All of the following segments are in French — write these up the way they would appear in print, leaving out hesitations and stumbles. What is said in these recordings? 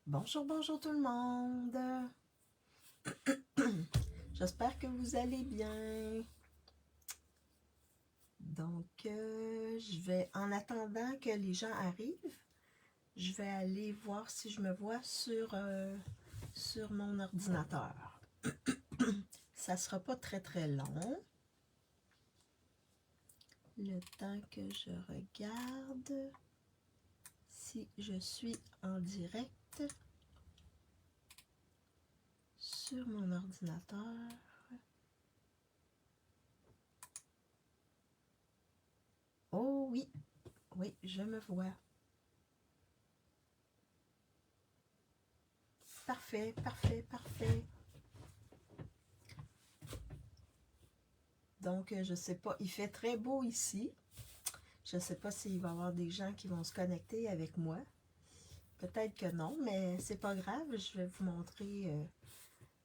Bonjour, bonjour tout le monde. J'espère que vous allez bien. Donc, je vais, en attendant que les gens arrivent, je vais aller voir si je me vois sur mon ordinateur. Ça sera pas très très long. Le temps que je regarde si je suis en direct sur mon ordinateur. Oh oui, oui, je me vois. Parfait, parfait, parfait. Donc, je ne sais pas, il fait très beau ici. Je ne sais pas s'il va y avoir des gens qui vont se connecter avec moi. Peut-être que non, mais c'est pas grave. Je vais vous montrer,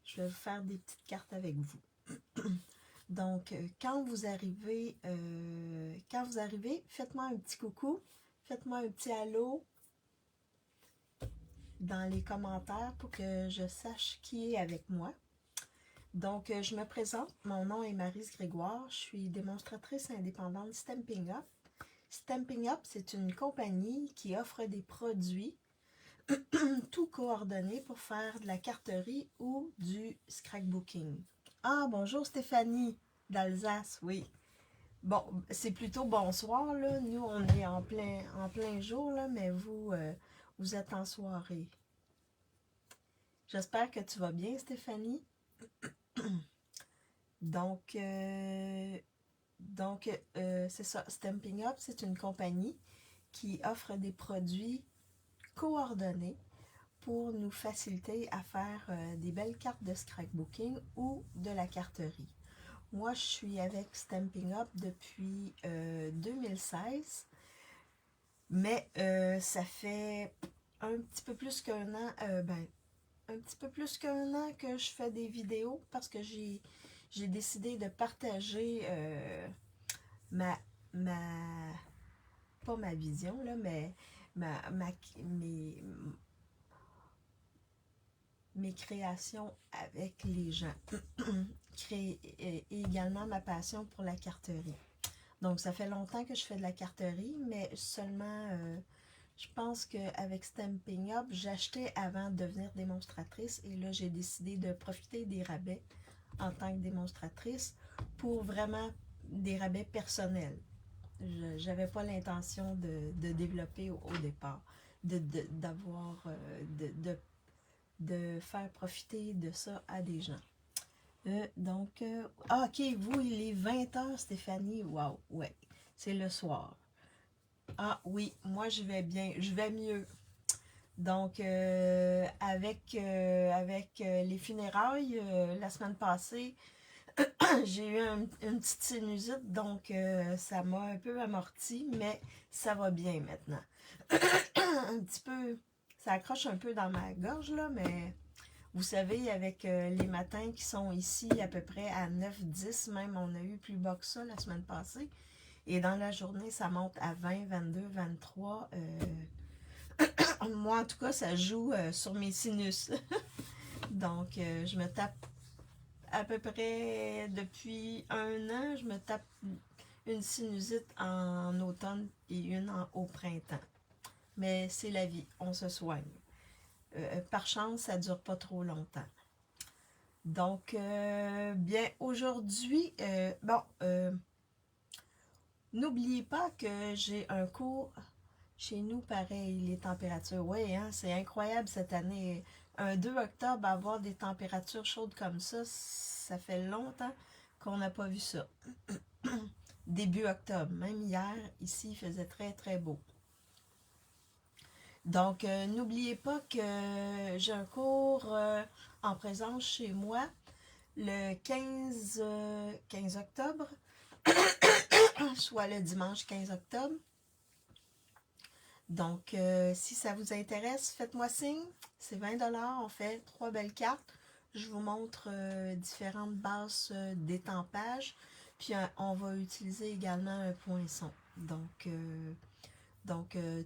je vais vous faire des petites cartes avec vous. Donc, quand vous arrivez, faites-moi un petit coucou. Faites-moi un petit allô dans les commentaires pour que je sache qui est avec moi. Donc, je me présente. Mon nom est Maryse Grégoire. Je suis démonstratrice indépendante Stampin' Up. Stampin' Up, c'est une compagnie qui offre des produits tout coordonnés pour faire de la carterie ou du scrapbooking. Ah, bonjour Stéphanie d'Alsace, oui. Bon, c'est plutôt bonsoir, là. Nous, on est en plein jour, là, mais vous, vous êtes en soirée. J'espère que tu vas bien, Stéphanie. Donc, c'est ça, Stampin' Up, c'est une compagnie qui offre des produits coordonnées pour nous faciliter à faire des belles cartes de scrapbooking ou de la carterie. Moi, je suis avec Stampin' Up depuis 2016, mais ça fait un petit peu plus qu'un an, un petit peu plus qu'un an que je fais des vidéos parce que j'ai décidé de partager ma, ma, pas ma vision, là, mais mes créations avec les gens. Et également ma passion pour la carterie. Donc, ça fait longtemps que je fais de la carterie, mais seulement, je pense qu'avec Stampin' Up, j'achetais avant de devenir démonstratrice et là, j'ai décidé de profiter des rabais en tant que démonstratrice pour vraiment des rabais personnels. Je n'avais pas l'intention de développer au départ, d'avoir, de faire profiter de ça à des gens. Ok, vous, il est 20h, Stéphanie. Wow, ouais, c'est le soir. Ah oui, moi je vais bien, je vais mieux. Donc, avec les funérailles, la semaine passée, j'ai eu une petite sinusite, donc ça m'a un peu amorti, mais ça va bien maintenant. Un petit peu, ça accroche un peu dans ma gorge, là, mais vous savez, avec les matins qui sont ici à peu près à 9-10, même on a eu plus bas que ça la semaine passée. Et dans la journée, ça monte à 20, 22, 23. Moi, en tout cas, ça joue sur mes sinus. Donc, je me tape à peu près depuis un an, je me tape une sinusite en automne et une au printemps. Mais c'est la vie, on se soigne. Par chance, ça ne dure pas trop longtemps. Donc, bien, aujourd'hui, n'oubliez pas que j'ai un cours chez nous, pareil, les températures. Oui, hein, c'est incroyable cette année. Un 2 octobre, avoir des températures chaudes comme ça fait longtemps qu'on n'a pas vu ça. Début octobre, même hier, ici, il faisait très, très beau. Donc, n'oubliez pas que j'ai un cours en présence chez moi le 15 octobre, soit le dimanche 15 octobre. Donc, si ça vous intéresse, faites-moi signe. C'est 20$. On fait 3 belles cartes. Je vous montre différentes bases d'étampage. Puis, on va utiliser également un poinçon. Donc,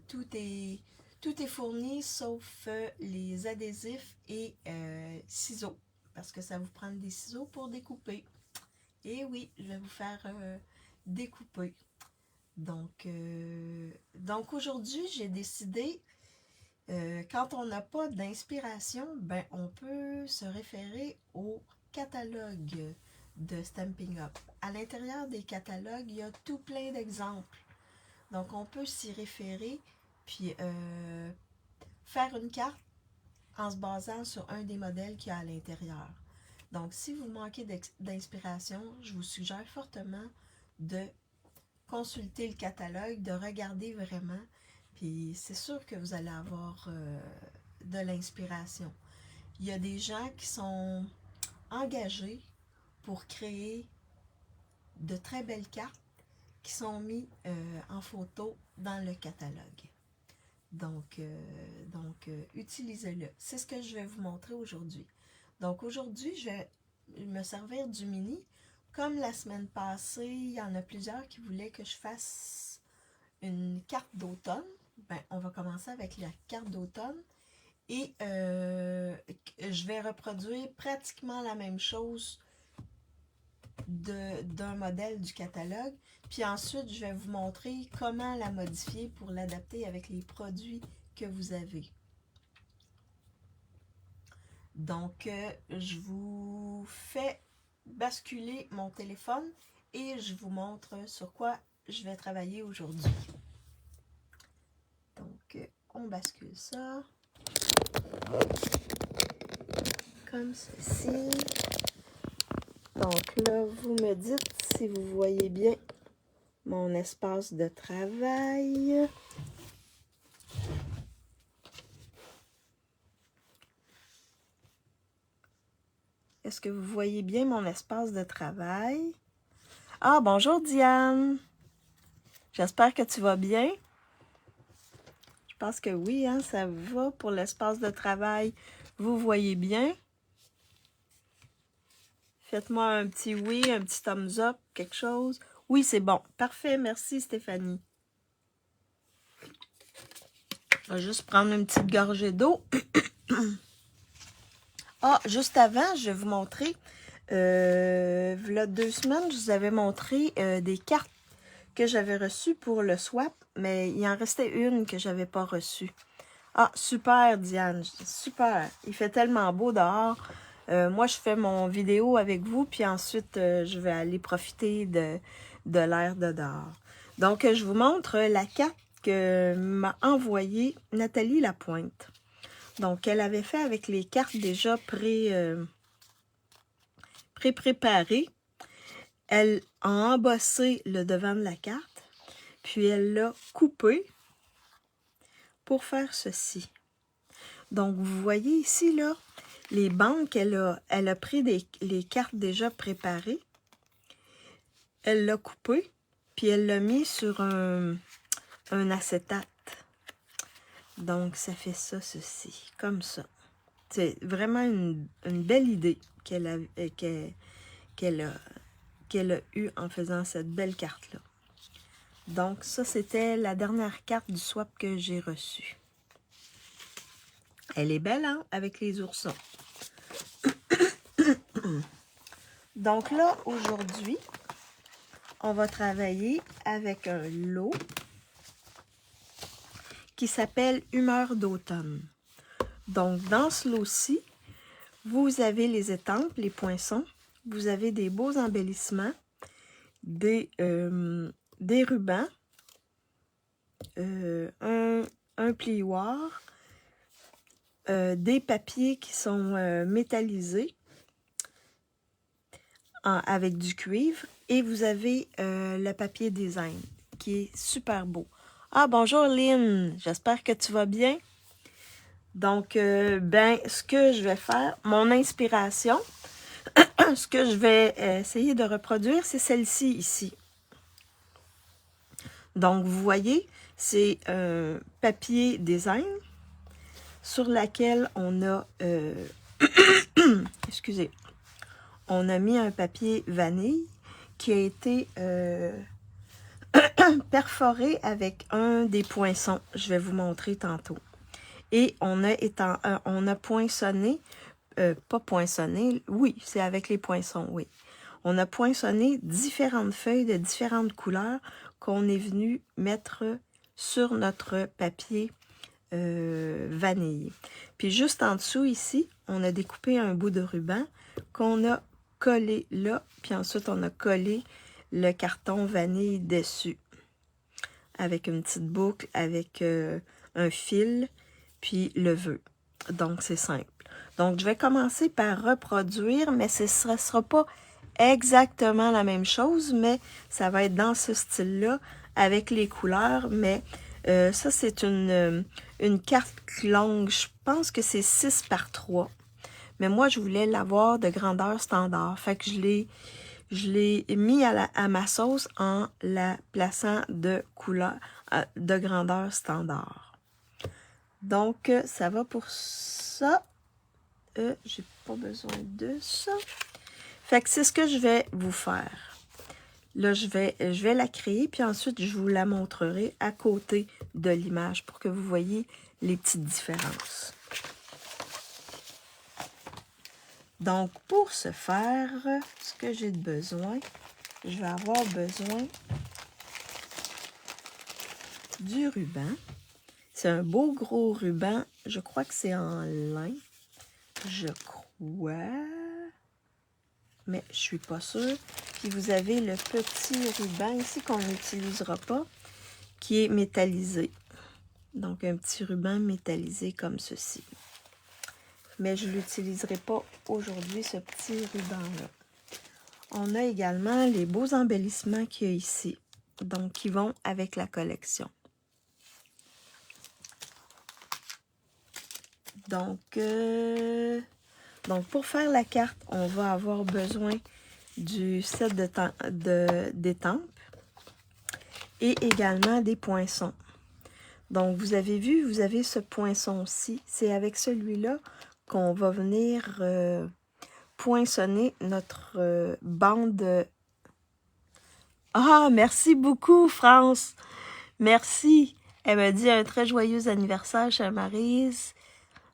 tout Tout est fourni sauf les adhésifs et ciseaux, parce que ça vous prend des ciseaux pour découper. Et oui, je vais vous faire découper. Donc aujourd'hui, j'ai décidé, quand on n'a pas d'inspiration, ben on peut se référer au catalogue de Stampin' Up. À l'intérieur des catalogues, il y a tout plein d'exemples. Donc on peut s'y référer, puis faire une carte en se basant sur un des modèles qu'il y a à l'intérieur. Donc si vous manquez d'inspiration, je vous suggère fortement de consulter le catalogue, de regarder vraiment, puis c'est sûr que vous allez avoir de l'inspiration. Il y a des gens qui sont engagés pour créer de très belles cartes qui sont mises en photo dans le catalogue. Donc utilisez-le. C'est ce que je vais vous montrer aujourd'hui. Donc aujourd'hui, je vais me servir du mini. Comme la semaine passée, il y en a plusieurs qui voulaient que je fasse une carte d'automne. Ben, on va commencer avec la carte d'automne. Et je vais reproduire pratiquement la même chose d'un modèle du catalogue. Puis ensuite, je vais vous montrer comment la modifier pour l'adapter avec les produits que vous avez. Donc, je vous fais basculer mon téléphone et je vous montre sur quoi je vais travailler aujourd'hui. Donc, on bascule ça comme ceci. Donc là, vous me dites si vous voyez bien mon espace de travail. Est-ce que vous voyez bien mon espace de travail? Ah, bonjour Diane! J'espère que tu vas bien. Je pense que oui, hein, ça va pour l'espace de travail. Vous voyez bien? Faites-moi un petit oui, un petit thumbs up, quelque chose. Oui, c'est bon. Parfait, merci Stéphanie. Je vais juste prendre une petite gorgée d'eau. Ah, juste avant, je vais vous montrer. Voilà 2 semaines, je vous avais montré des cartes que j'avais reçues pour le swap, mais il en restait une que je n'avais pas reçue. Ah, super Diane, super. Il fait tellement beau dehors. Moi, je fais mon vidéo avec vous, puis ensuite, je vais aller profiter de l'air de dehors. Donc, je vous montre la carte que m'a envoyée Nathalie Lapointe. Donc, elle avait fait avec les cartes déjà pré-préparées. Elle a embossé le devant de la carte, puis elle l'a coupé pour faire ceci. Donc, vous voyez ici, là, les bandes qu'elle a pris les cartes déjà préparées. Elle l'a coupé, puis elle l'a mis sur un acétate. Donc, ça fait ça, ceci, comme ça. C'est vraiment une belle idée qu'elle a eue en faisant cette belle carte-là. Donc, ça, c'était la dernière carte du swap que j'ai reçue. Elle est belle, hein, avec les oursons. Donc là, aujourd'hui, on va travailler avec un lot qui s'appelle Humeur d'automne. Donc, dans ce lot-ci, vous avez les étampes, les poinçons, vous avez des beaux embellissements, des rubans, un plioir, des papiers qui sont métallisés avec du cuivre, et vous avez le papier design qui est super beau. Ah, bonjour Lynn, j'espère que tu vas bien. Donc, ce que je vais faire, mon inspiration, ce que je vais essayer de reproduire, c'est celle-ci ici. Donc, vous voyez, c'est un papier design sur laquelle on a, excusez, on a mis un papier vanille qui a été perforé avec un des poinçons. Je vais vous montrer tantôt. Et on a poinçonné, pas poinçonné, oui, c'est avec les poinçons, oui. On a poinçonné différentes feuilles de différentes couleurs qu'on est venu mettre sur notre papier vanille. Puis juste en dessous ici, on a découpé un bout de ruban qu'on a collé là, puis ensuite on a collé le carton vanille dessus avec une petite boucle, avec un fil, puis le vœu. Donc c'est simple. Donc je vais commencer par reproduire, mais ce ne sera pas exactement la même chose, mais ça va être dans ce style-là avec les couleurs, mais ça c'est une carte longue, je pense que c'est 6 par 3. Mais moi, je voulais l'avoir de grandeur standard. Fait que je l'ai mis à ma sauce en la plaçant de grandeur standard. Donc, ça va pour ça. J'ai pas besoin de ça. Fait que c'est ce que je vais vous faire. Là, je vais la créer, puis ensuite, je vous la montrerai à côté de l'image pour que vous voyez les petites différences. Donc, pour ce faire, ce que j'ai besoin, je vais avoir besoin du ruban. C'est un beau gros ruban. Je crois que c'est en lin. Je crois. Mais je suis pas sûre. Puis vous avez le petit ruban ici qu'on n'utilisera pas, qui est métallisé. Donc, un petit ruban métallisé comme ceci. Mais je ne l'utiliserai pas aujourd'hui, ce petit ruban-là. On a également les beaux embellissements qu'il y a ici, donc qui vont avec la collection. Donc pour faire la carte, on va avoir besoin du set d'étampes et également des poinçons. Donc, vous avez vu, vous avez ce poinçon-ci. C'est avec celui-là qu'on va venir poinçonner notre bande. Ah, merci beaucoup, France. Merci. Elle me dit un très joyeux anniversaire, chère Maryse.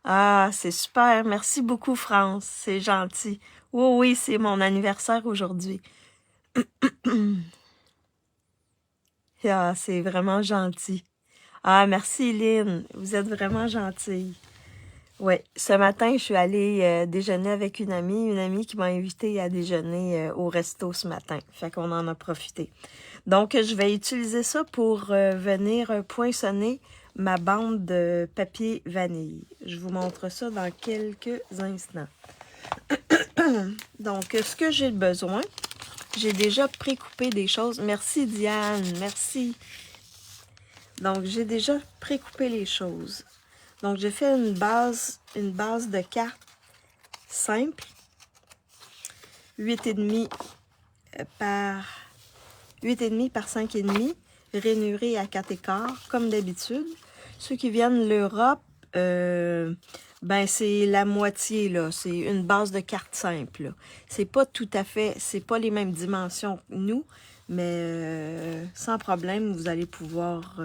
Ah, c'est super. Merci beaucoup, France. C'est gentil. Oui, oui, c'est mon anniversaire aujourd'hui. Ah, c'est vraiment gentil. Ah, merci, Lynn. Vous êtes vraiment gentille. Oui, ce matin, je suis allée déjeuner avec une amie qui m'a invitée à déjeuner au resto ce matin. Fait qu'on en a profité. Donc, je vais utiliser ça pour venir poinçonner ma bande de papier vanille. Je vous montre ça dans quelques instants. Donc, ce que j'ai besoin, j'ai déjà précoupé des choses. Merci, Diane, merci. Donc, j'ai déjà précoupé les choses. Donc, j'ai fait une base de carte simple, 8,5 par 5,5, rainurée à 4 écarts, comme d'habitude. Ceux qui viennent de l'Europe, ben c'est la moitié, là. C'est une base de carte simple. C'est pas tout à fait, c'est pas les mêmes dimensions que nous, mais sans problème, vous allez pouvoir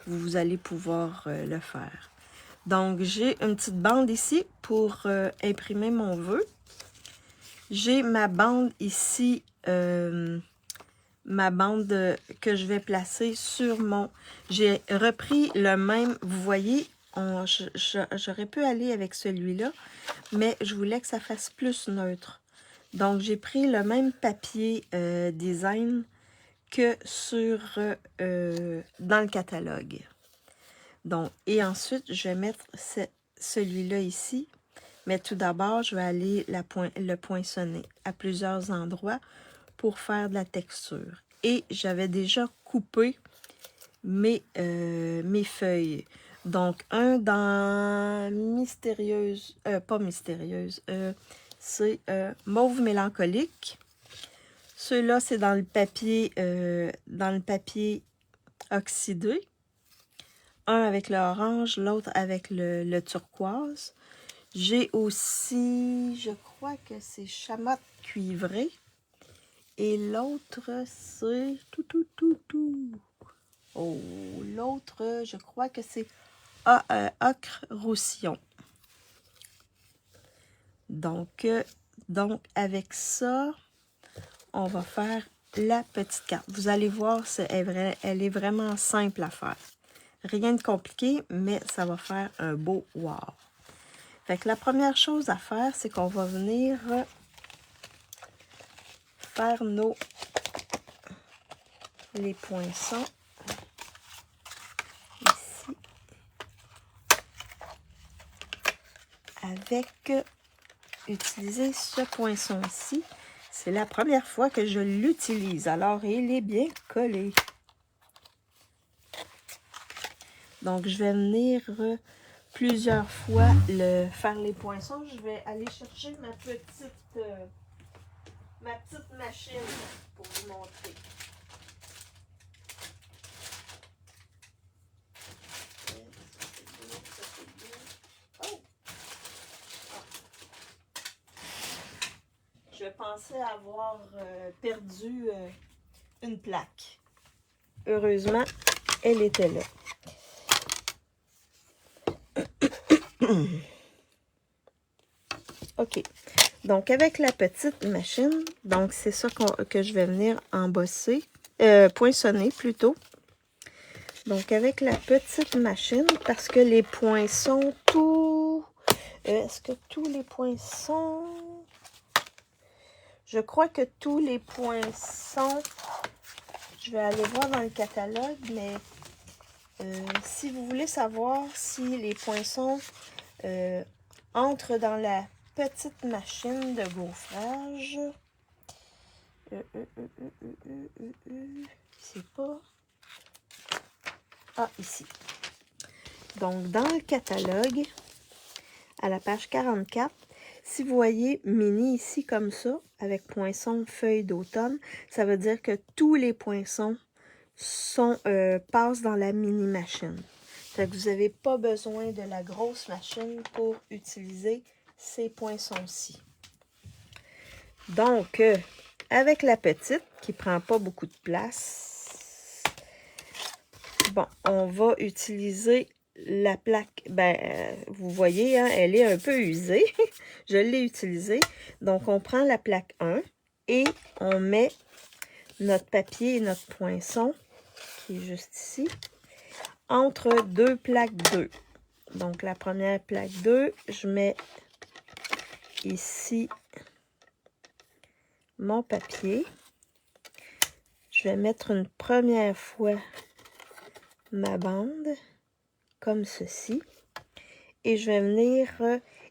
le faire. Donc, j'ai une petite bande ici pour imprimer mon vœu. J'ai ma bande ici, ma bande que je vais placer sur mon... J'ai repris le même, vous voyez, j'aurais pu aller avec celui-là, mais je voulais que ça fasse plus neutre. Donc, j'ai pris le même papier design que dans le catalogue. Donc, et ensuite, je vais mettre celui-là ici. Mais tout d'abord, je vais aller le poinçonner à plusieurs endroits pour faire de la texture. Et j'avais déjà coupé mes feuilles. Donc, un dans Mystérieuse, pas Mystérieuse, c'est Mauve mélancolique. Ceux-là, c'est dans le papier oxydé. Un avec l'orange, l'autre avec le turquoise. J'ai aussi, je crois que c'est chamotte cuivrée. Et l'autre, c'est... Oh, l'autre, je crois que c'est ocre roussillon. Donc, avec ça, on va faire la petite carte. Vous allez voir, elle est vraiment simple à faire. Rien de compliqué, mais ça va faire un beau wow. Fait que la première chose à faire, c'est qu'on va venir faire les poinçons ici avec utiliser ce poinçon-ci. C'est la première fois que je l'utilise, alors il est bien collé. Donc, je vais venir plusieurs fois faire les poinçons. Je vais aller chercher ma petite machine pour vous montrer. Je pensais avoir perdu une plaque. Heureusement, elle était là. OK. Donc, avec la petite machine, donc c'est ça que je vais venir embosser, poinçonner plutôt. Donc, avec la petite machine, parce que les poinçons, est-ce que tous les poinçons... Je crois que tous les poinçons, je vais aller voir dans le catalogue, mais si vous voulez savoir si les poinçons entrent dans la petite machine de gaufrage, c'est pas... Ah, ici. Donc, dans le catalogue, à la page 44, si vous voyez mini ici comme ça, avec poinçon feuille d'automne, ça veut dire que tous les poinçons passent dans la mini machine. Fait que vous n'avez pas besoin de la grosse machine pour utiliser ces poinçons-ci. Donc, avec la petite, qui ne prend pas beaucoup de place, bon, on va utiliser la plaque. Vous voyez, hein, elle est un peu usée. Je l'ai utilisée. Donc, on prend la plaque 1 et on met notre papier et notre poinçon, qui est juste ici, entre deux plaques 2. Donc, la première plaque 2, je mets ici mon papier. Je vais mettre une première fois ma bande, comme ceci. Et je vais venir...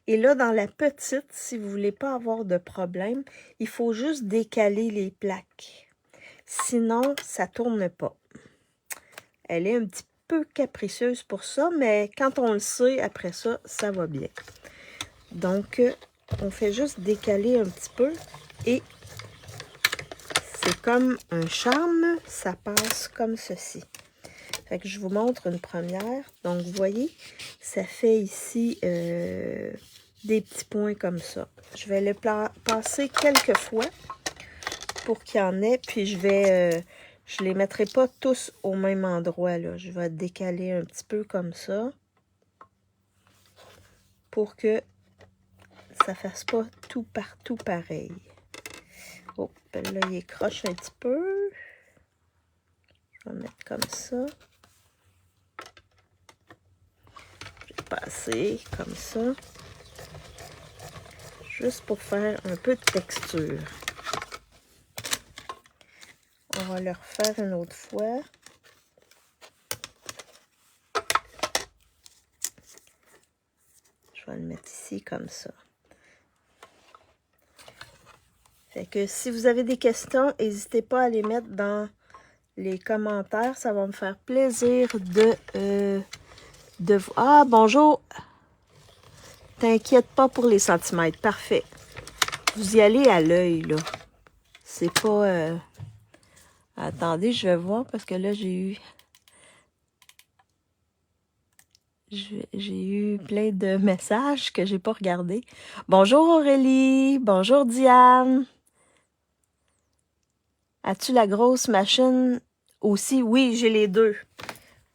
et là, dans la petite, si vous ne voulez pas avoir de problème, il faut juste décaler les plaques. Sinon, ça ne tourne pas. Elle est un petit peu capricieuse pour ça, mais quand on le sait, après ça, ça va bien. Donc, on fait juste décaler un petit peu et c'est comme un charme, ça passe comme ceci. Fait que je vous montre une première. Donc, vous voyez, ça fait ici des petits points comme ça. Je vais le passer quelques fois pour qu'il y en ait, puis je les mettrai pas tous au même endroit, là. Je vais décaler un petit peu comme ça pour que ça fasse pas tout partout pareil. Oh, là, il écroche un petit peu. Je vais mettre comme ça. Je vais passer comme ça. Juste pour faire un peu de texture. On va le refaire une autre fois. Je vais le mettre ici comme ça. Fait que si vous avez des questions, n'hésitez pas à les mettre dans les commentaires. Ça va me faire plaisir de vous... Ah, bonjour! T'inquiète pas pour les centimètres. Parfait. Vous y allez à l'œil, là. C'est pas... Attendez, je vais voir parce que là, j'ai eu plein de messages que j'ai pas regardés. Bonjour Aurélie. Bonjour Diane. As-tu la grosse machine aussi? Oui, j'ai les deux.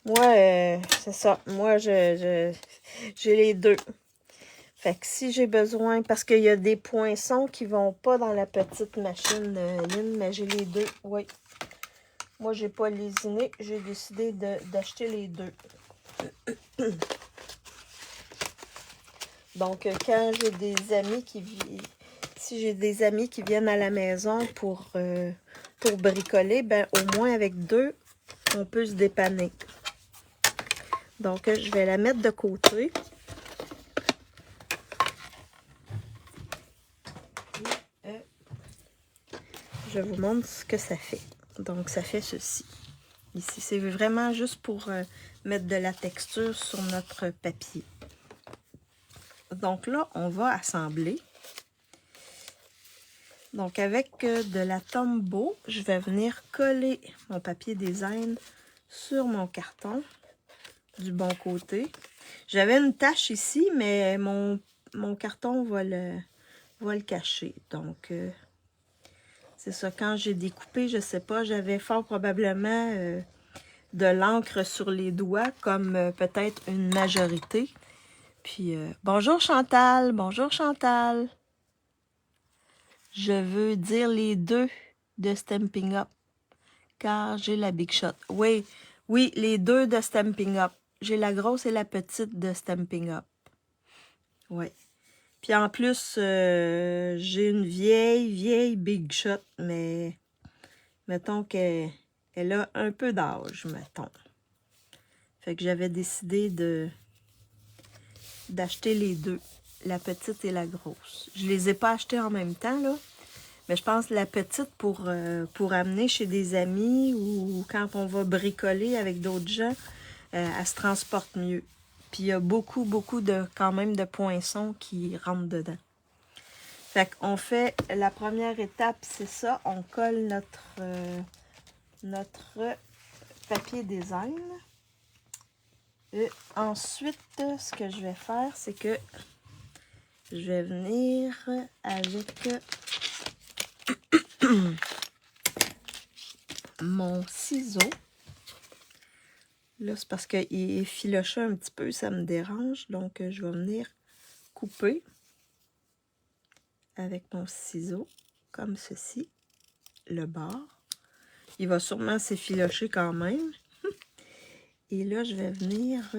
Moi, c'est ça. Moi, j'ai les deux. Fait que si j'ai besoin, parce qu'il y a des poinçons qui vont pas dans la petite machine Lynn, mais j'ai les deux, oui. Moi, j'ai pas lésiné, j'ai décidé d'acheter les deux. Donc, quand j'ai des amis si j'ai des amis qui viennent à la maison pour bricoler, ben au moins avec deux, on peut se dépanner. Donc, je vais la mettre de côté. Je vous montre ce que ça fait. Donc, ça fait ceci. Ici, c'est vraiment juste pour mettre de la texture sur notre papier. Donc là, on va assembler. Donc, avec de la Tombow, je vais venir coller mon papier design sur mon carton du bon côté. J'avais une tache ici, mais mon carton va le cacher. Donc, c'est ça. Quand j'ai découpé, je sais pas, j'avais fort probablement de l'encre sur les doigts, comme peut-être une majorité. Puis, bonjour Chantal, bonjour Chantal. Je veux dire les deux de Stampin' Up, car j'ai la Big Shot. Oui, oui, les deux de Stampin' Up. J'ai la grosse et la petite de Stampin' Up. Oui. Puis en plus, j'ai une vieille Big Shot, mais mettons qu'elle a un peu d'âge, mettons. Fait que j'avais décidé d'acheter les deux, la petite et la grosse. Je les ai pas achetées en même temps, là. Mais je pense la petite pour amener chez des amis ou quand on va bricoler avec d'autres gens, elle se transporte mieux. Puis il y a beaucoup quand même de poinçons qui rentrent dedans. Fait qu'on fait la première étape, c'est ça. On colle notre papier design. Et ensuite, ce que je vais faire, c'est que je vais venir avec mon ciseau. Là, c'est parce qu'il est filoché un petit peu, ça me dérange. Donc, je vais venir couper avec mon ciseau, comme ceci, le bord. Il va sûrement s'effilocher quand même. Et là, je vais venir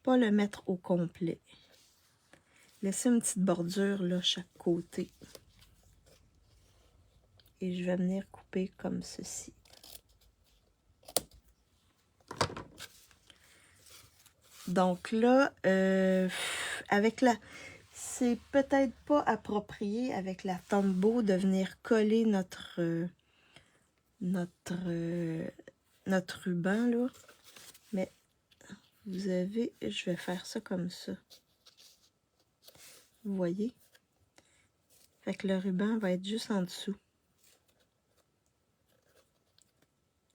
pas le mettre au complet. Laisser une petite bordure là, chaque côté. Et je vais venir couper comme ceci. Donc là, avec la... C'est peut-être pas approprié avec la Tombow de venir coller notre ruban, là. Mais vous avez... Je vais faire ça comme ça. Vous voyez? Fait que le ruban va être juste en dessous.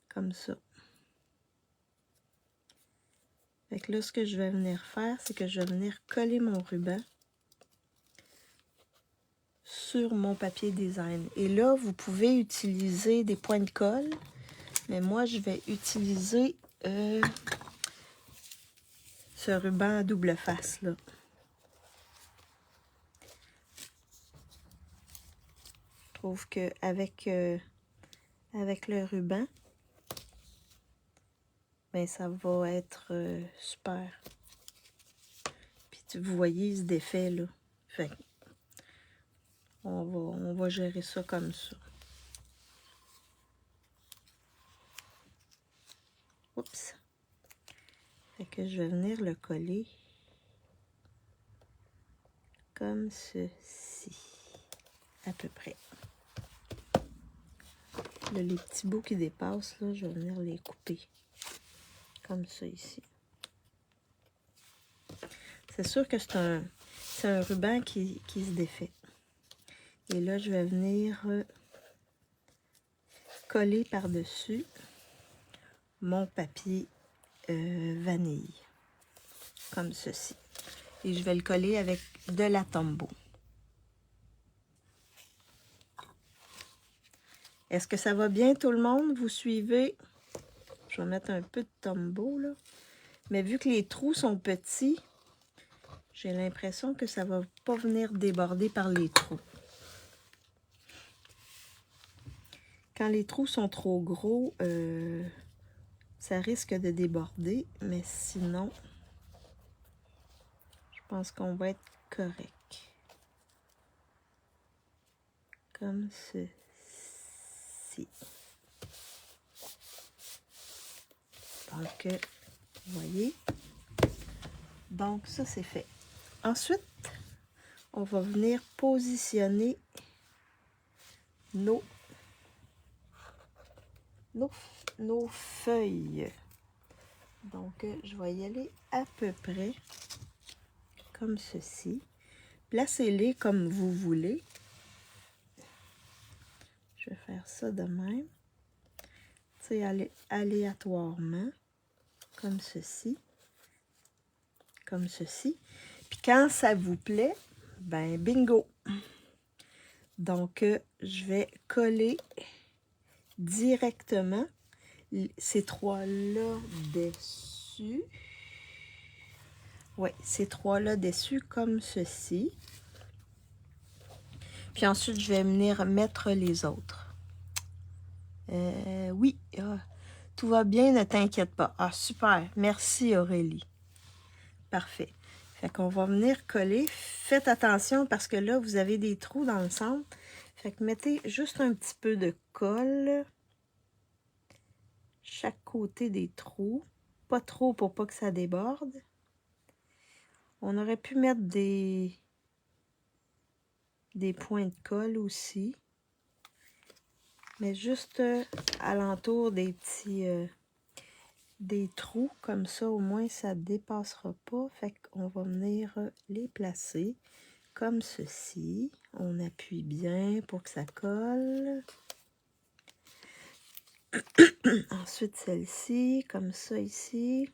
Comme ça. Fait que là, ce que je vais venir faire, c'est que je vais venir coller mon ruban sur mon papier design. Et là, vous pouvez utiliser des points de colle, mais moi, je vais utiliser ce ruban à double face, là. Je trouve qu'avec avec le ruban, ben, ça va être super. Puis vous voyez, il se défait, là. Fait on va gérer ça comme ça. Oups. Fait que je vais venir le coller comme ceci, à peu près. Là, les petits bouts qui dépassent, là, je vais venir les couper. Comme ça ici. C'est sûr que c'est un ruban qui se défait. Et là, je vais venir coller par-dessus mon papier vanille. Comme ceci. Et je vais le coller avec de la Tombow. Est-ce que ça va bien tout le monde? Vous suivez? Je vais mettre un peu de Tombow là. Mais vu que les trous sont petits, j'ai l'impression que ça va pas venir déborder par les trous. Quand les trous sont trop gros, ça risque de déborder, mais sinon, je pense qu'on va être correct. Comme ceci. Donc, vous voyez. Donc, ça, c'est fait. Ensuite, on va venir positionner nos feuilles. Donc, je vais y aller à peu près comme ceci. Placez-les comme vous voulez. Je vais faire ça de même. Tu sais, aléatoirement, comme ceci. Comme ceci. Puis quand ça vous plaît, ben bingo! Donc, je vais coller directement ces trois-là dessus. Oui, ces trois-là dessus comme ceci. Puis ensuite, je vais venir mettre les autres. Oui, tout va bien, ne t'inquiète pas. Ah, super. Merci Aurélie. Parfait. Fait qu'on va venir coller. Faites attention parce que là, vous avez des trous dans le centre. Fait que mettez juste un petit peu de colle chaque côté des trous. Pas trop pour pas que ça déborde. On aurait pu mettre des points de colle aussi. Mais juste alentour des petits des trous, comme ça au moins ça ne dépassera pas. Fait qu'on va venir les placer comme ceci. On appuie bien pour que ça colle. Ensuite celle-ci, comme ça ici.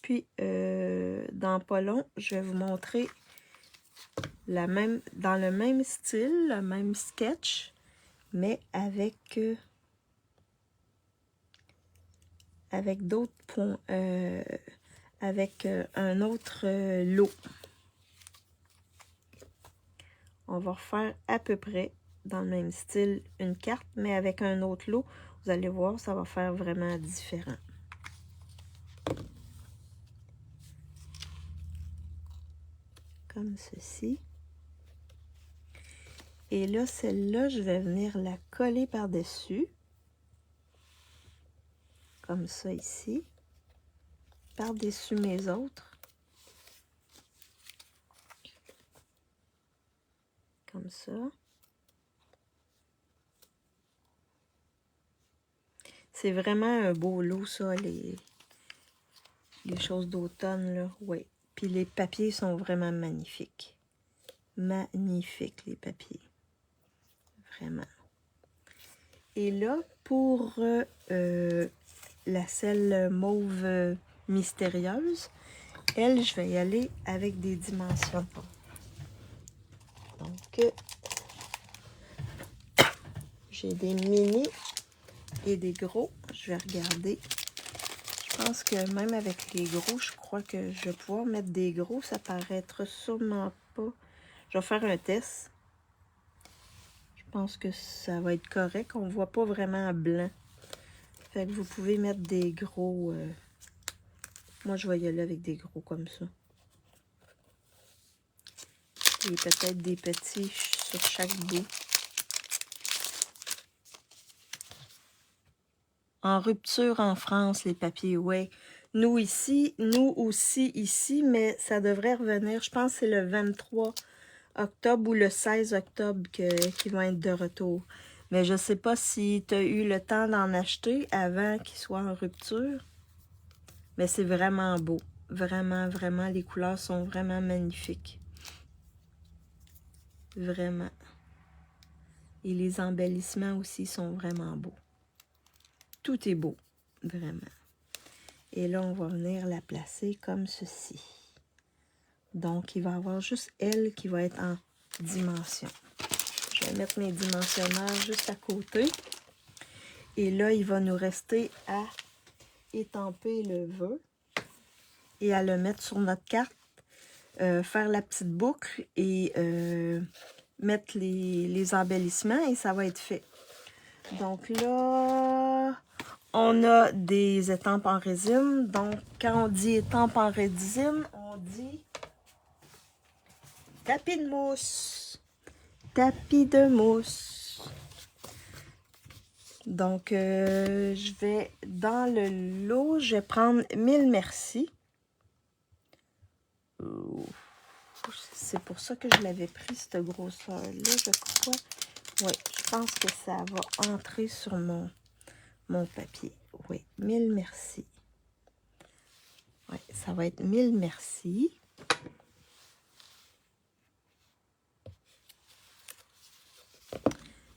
Puis dans pas long, je vais vous montrer dans le même style, le même sketch, mais avec d'autres points, avec un autre lot. On va refaire à peu près dans le même style une carte, mais avec un autre lot. Vous allez voir, ça va faire vraiment différent. Comme ceci. Et là, celle-là, je vais venir la coller par-dessus. Comme ça ici. Par-dessus mes autres. Comme ça. C'est vraiment un beau lot, ça, les choses d'automne, là. Oui. Puis les papiers sont vraiment magnifiques. Magnifiques, les papiers. Vraiment. Et là, pour la selle mauve mystérieuse, elle, je vais y aller avec des dimensions. Donc, j'ai des mini et des gros. Je vais regarder. Je pense que même avec les gros, je crois que je vais pouvoir mettre des gros. Ça paraîtra sûrement pas. Je vais faire un test. Je pense que ça va être correct. On ne voit pas vraiment blanc. Fait que vous pouvez mettre des gros. Moi, je vais y aller avec des gros comme ça. Et peut-être des petits sur chaque bout. En rupture en France, les papiers, ouais. Nous aussi ici, mais ça devrait revenir. Je pense que c'est le 23 octobre ou le 16 octobre qu'ils vont être de retour. Mais je ne sais pas si tu as eu le temps d'en acheter avant qu'ils soient en rupture. Mais c'est vraiment beau. Vraiment, vraiment, les couleurs sont vraiment magnifiques. Vraiment. Et les embellissements aussi sont vraiment beaux. Tout est beau, vraiment. Et là, on va venir la placer comme ceci. Donc, il va y avoir juste elle qui va être dimensions. Je vais mettre mes dimensionnaires juste à côté. Et là, il va nous rester à étamper le vœu et à le mettre sur notre carte, faire la petite boucle et mettre les embellissements et ça va être fait. Donc là, on a des étampes en résine. Donc, quand on dit étampe en résine, on dit tapis de mousse. Tapis de mousse. Donc, je vais, dans le lot, je vais prendre 1000 merci. C'est pour ça que je l'avais pris, cette grosseur-là, je crois. Oui, je pense que ça va entrer sur mon papier. Oui, 1000 merci. Oui, ça va être 1000 merci.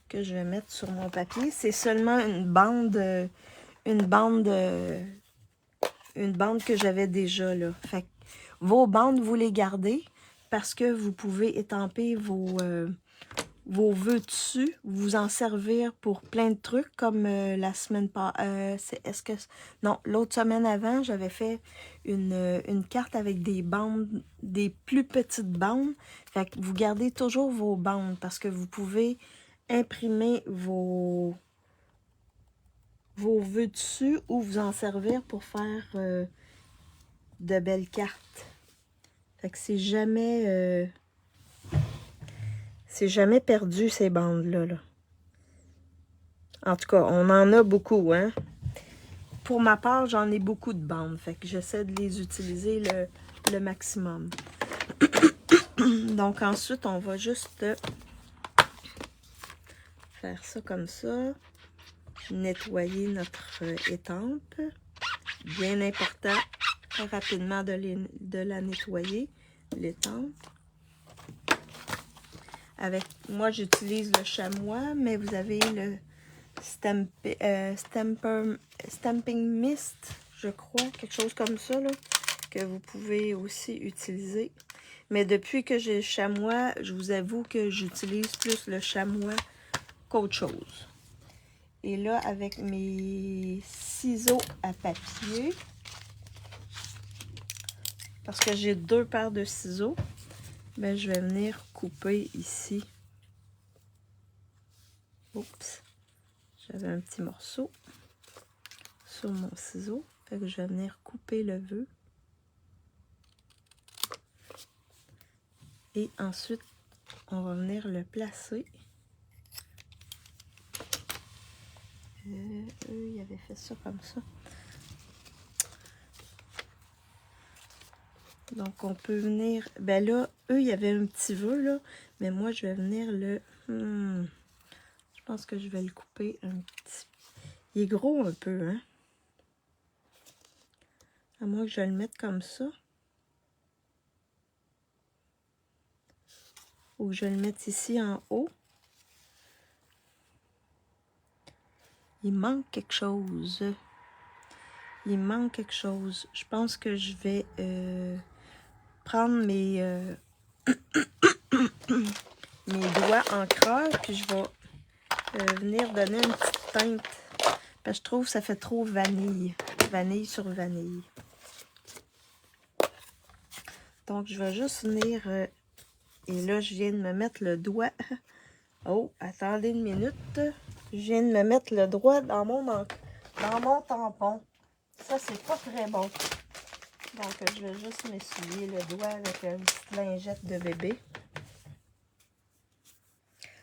Que je vais mettre sur mon papier. C'est seulement une bande que j'avais déjà là. Fait que vos bandes, vous les gardez parce que vous pouvez étamper vos vœux dessus, vous en servir pour plein de trucs comme la semaine passée. Non, l'autre semaine avant, j'avais fait une carte avec des bandes, des plus petites bandes. Fait que vous gardez toujours vos bandes parce que vous pouvez imprimer vos vœux dessus ou vous en servir pour faire de belles cartes. Fait que c'est jamais perdu ces bandes-là. Là. En tout cas, on en a beaucoup, hein. Pour ma part, j'en ai beaucoup de bandes. Fait que j'essaie de les utiliser le maximum. Donc ensuite, on va juste faire ça comme ça. Nettoyer notre étampe. Bien important, très rapidement de la nettoyer, l'étampe. Avec moi, j'utilise le chamois, mais vous avez le Stamping Mist, je crois, quelque chose comme ça, là, que vous pouvez aussi utiliser. Mais depuis que j'ai le chamois, je vous avoue que j'utilise plus le chamois qu'autre chose. Et là, avec mes ciseaux à papier, parce que j'ai 2 paires de ciseaux, ben, je vais venir couper ici. Oups, j'avais un petit morceau sur mon ciseau. Fait que je vais venir couper le vœu. Et ensuite, on va venir le placer. Eux, ils avaient fait ça comme ça. Donc, on peut venir... Ben là, eux, il y avait un petit vœu, là. Mais moi, je vais venir le... je pense que je vais le couper un petit... Il est gros un peu, hein? À moins que je le mette comme ça. Ou que je le mette ici en haut. Il manque quelque chose. Il manque quelque chose. Je pense que je vais prendre mes doigts encreurs, puis je vais venir donner une petite teinte. Parce que je trouve que ça fait trop vanille. Vanille sur vanille. Donc, je vais juste venir... et là, je viens de me mettre le doigt... Oh, attendez une minute. Je viens de me mettre le doigt dans mon tampon. Ça, c'est pas très bon. Donc, je vais juste m'essuyer le doigt avec une petite lingette de bébé.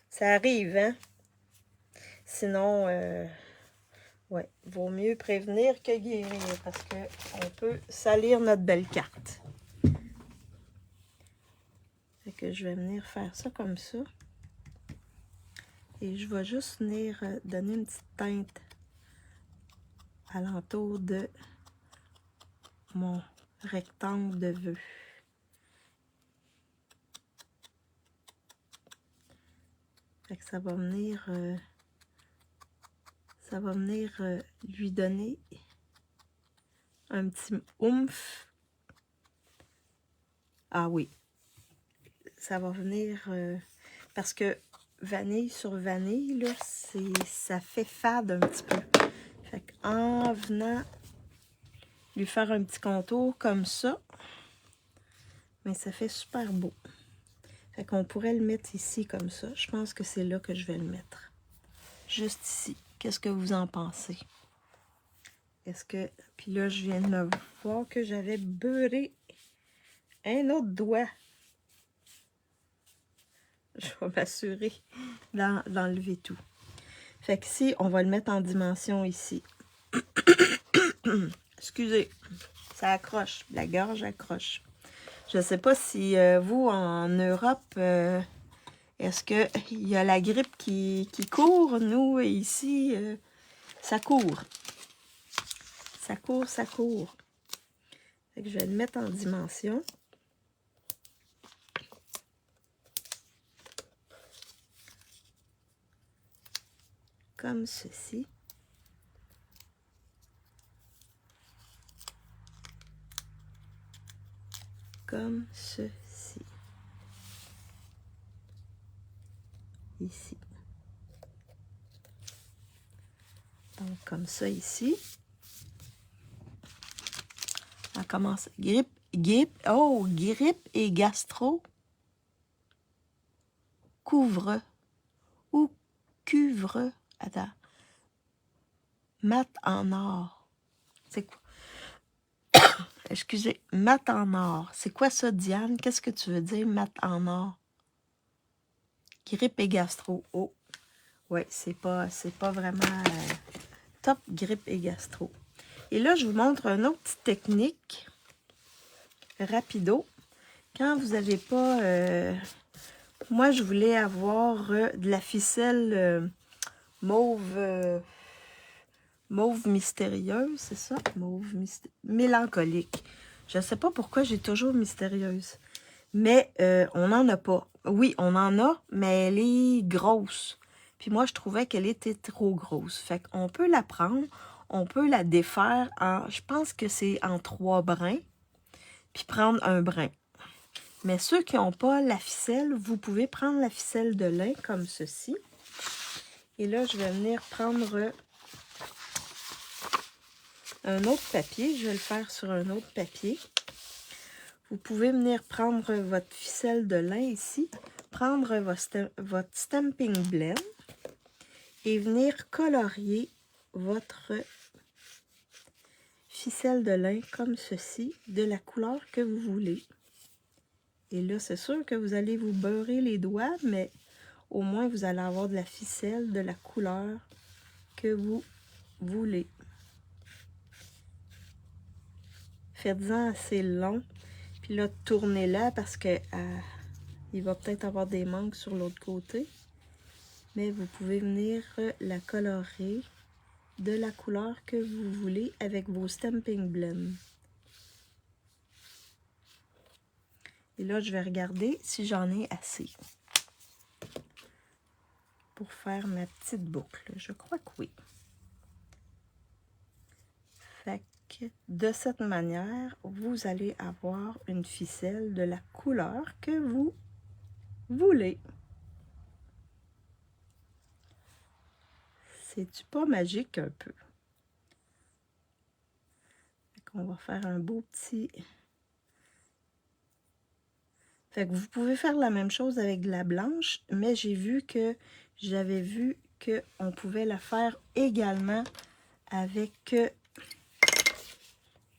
Ça arrive, hein? Sinon, ouais, vaut mieux prévenir que guérir parce qu'on peut salir notre belle carte. Fait que je vais venir faire ça comme ça. Et je vais juste venir donner une petite teinte alentour de mon rectangle de vœux. Fait que ça va venir lui donner un petit oomph. Ah oui, ça va venir Parce que vanille sur vanille, là, ça fait fade un petit peu. Fait qu'en venant lui faire un petit contour comme ça, mais ça fait super beau. Fait qu'on pourrait le mettre ici comme ça. Je pense que c'est là que je vais le mettre. Juste ici. Qu'est-ce que vous en pensez? Est-ce que... Puis là, je viens de voir que j'avais beurré un autre doigt. Je vais m'assurer d'enlever tout. Fait qu'ici, on va le mettre en dimension ici. Excusez, ça accroche. La gorge accroche. Je ne sais pas si vous, en Europe, est-ce qu'il y a la grippe qui court? Nous, ici, ça court. Ça court, ça court. Fait que je vais le mettre en dimension. Comme ceci. Comme ceci. Ici. Donc, comme ça ici. On commence. Grippe et gastro. Couvre. Ou cuivre. Attends. Mat en or. C'est quoi? Excusez. Mat en or. C'est quoi ça, Diane? Qu'est-ce que tu veux dire, mat en or? Grippe et gastro. Oh. Oui, c'est pas vraiment top grippe et gastro. Et là, je vous montre une autre petite technique. Rapido. Quand vous n'avez pas... moi, je voulais avoir de la ficelle mauve mystérieuse, c'est ça? Mauve mélancolique. Je ne sais pas pourquoi j'ai toujours mystérieuse. Mais on n'en a pas. Oui, on en a, mais elle est grosse. Puis moi, je trouvais qu'elle était trop grosse. Fait qu'on peut la prendre, on peut la défaire en... Je pense que c'est en 3 brins. Puis prendre un brin. Mais ceux qui n'ont pas la ficelle, vous pouvez prendre la ficelle de lin comme ceci. Et là, je vais venir prendre un autre papier. Je vais le faire sur un autre papier. Vous pouvez venir prendre votre ficelle de lin ici, prendre votre Stampin' Blend et venir colorier votre ficelle de lin comme ceci, de la couleur que vous voulez. Et là, c'est sûr que vous allez vous beurrer les doigts, mais au moins vous allez avoir de la ficelle, de la couleur que vous voulez. Faites-en assez long. Puis là, tournez-la parce que il va peut-être avoir des manques sur l'autre côté. Mais vous pouvez venir la colorer de la couleur que vous voulez avec vos Stampin' Blend. Et là, je vais regarder si j'en ai assez pour faire ma petite boucle. Je crois que oui. Fait que de cette manière, vous allez avoir une ficelle de la couleur que vous voulez. C'est-tu pas magique un peu? Fait qu'on va faire un beau petit... Fait que vous pouvez faire la même chose avec de la blanche, mais j'avais vu qu'on pouvait la faire également avec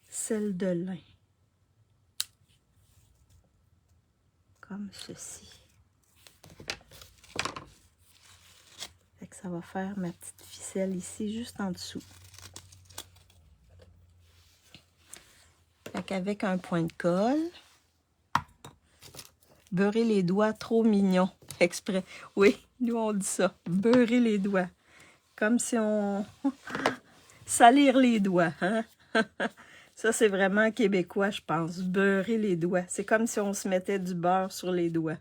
celle de lin. Comme ceci. Fait que ça va faire ma petite ficelle ici, juste en dessous. Fait qu'avec un point de colle, beurrer les doigts trop mignons, exprès. Oui, nous on dit ça, beurrer les doigts. Comme si on... salir les doigts, hein? Ça, c'est vraiment québécois, je pense. Beurrer les doigts. C'est comme si on se mettait du beurre sur les doigts.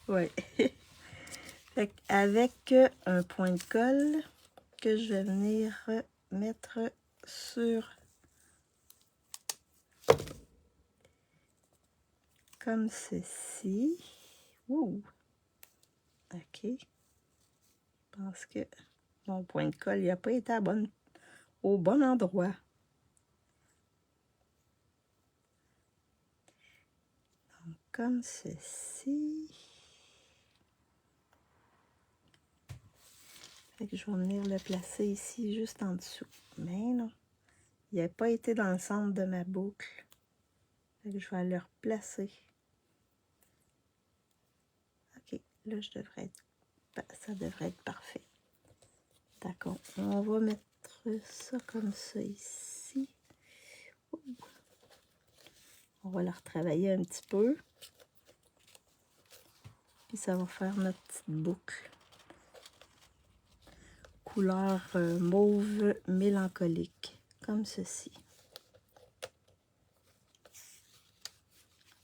Oui. Avec un point de colle que je vais venir mettre sur comme ceci. Ouh! OK. Je pense que mon point de colle n'a pas été au bon endroit. Donc, comme ceci. Fait que je vais venir le placer ici, juste en dessous. Mais non, il n'a pas été dans le centre de ma boucle. Fait que je vais le replacer. OK, là, ça devrait être parfait. D'accord, on va mettre ça comme ça ici. Ouh. On va la retravailler un petit peu. Puis ça va faire notre petite boucle. Couleur mauve mélancolique, comme ceci.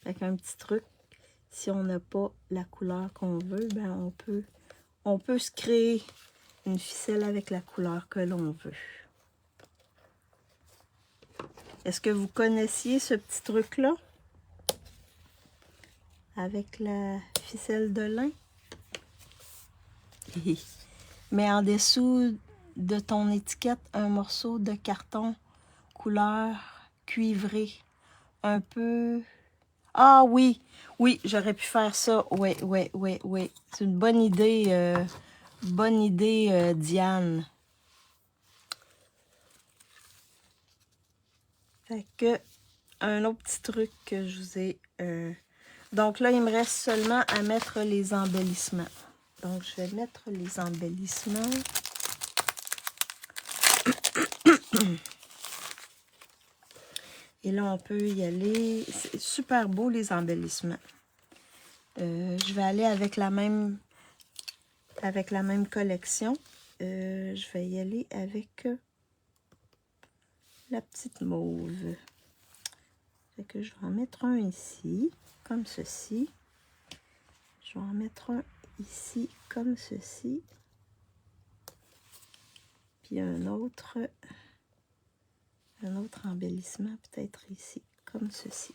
Avec un petit truc, si on n'a pas la couleur qu'on veut, ben on peut se créer une ficelle avec la couleur que l'on veut. Est-ce que vous connaissiez ce petit truc-là? Avec la ficelle de lin? Mets en dessous de ton étiquette un morceau de carton couleur cuivrée. Un peu... Ah oui, oui, j'aurais pu faire ça. Oui. C'est une bonne idée, Diane. Fait que, un autre petit truc que je vous ai... Donc là, il me reste seulement à mettre les embellissements. Donc, je vais mettre les embellissements. Et là, on peut y aller. C'est super beau, les embellissements. Je vais aller avec la même collection. Je vais y aller avec la petite mauve. Fait que je vais en mettre un ici, comme ceci. Je vais en mettre un ici, comme ceci. Puis un autre embellissement peut-être ici, comme ceci.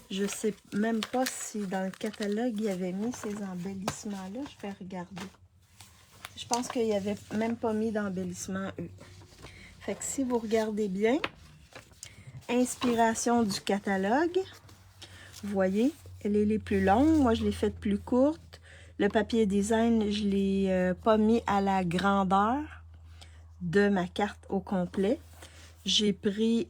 Je ne sais même pas si dans le catalogue, il y avait mis ces embellissements-là. Je vais regarder. Je pense qu'il n'y avait même pas mis d'embellissement, eux. Fait que si vous regardez bien, inspiration du catalogue, vous voyez, elle est les plus longues. Moi, je l'ai faite plus courte. Le papier design, je ne l'ai pas mis à la grandeur de ma carte au complet. J'ai pris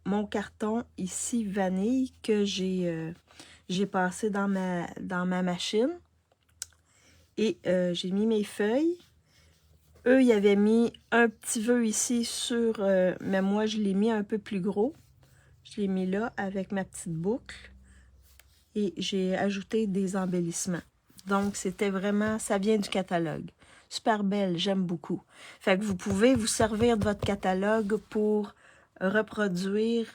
mon carton ici vanille que j'ai passé dans ma machine. Et j'ai mis mes feuilles. Eux, ils avaient mis un petit vœu ici sur... mais moi, je l'ai mis un peu plus gros. Je l'ai mis là avec ma petite boucle. Et j'ai ajouté des embellissements. Donc, c'était vraiment... Ça vient du catalogue. Super belle, j'aime beaucoup. Fait que vous pouvez vous servir de votre catalogue pour reproduire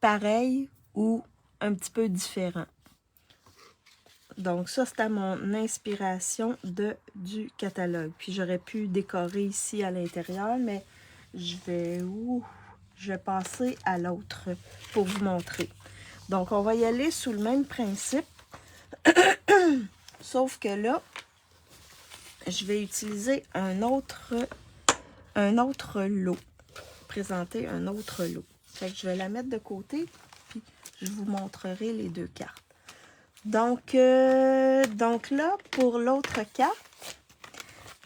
pareil ou un petit peu différent. Donc ça, c'était mon inspiration du catalogue. Puis j'aurais pu décorer ici à l'intérieur, mais je vais passer à l'autre pour vous montrer. Donc on va y aller sous le même principe. Sauf que là, je vais utiliser un autre lot. Présenter un autre lot. Fait que je vais la mettre de côté, puis je vous montrerai les deux cartes. Donc là, pour l'autre carte,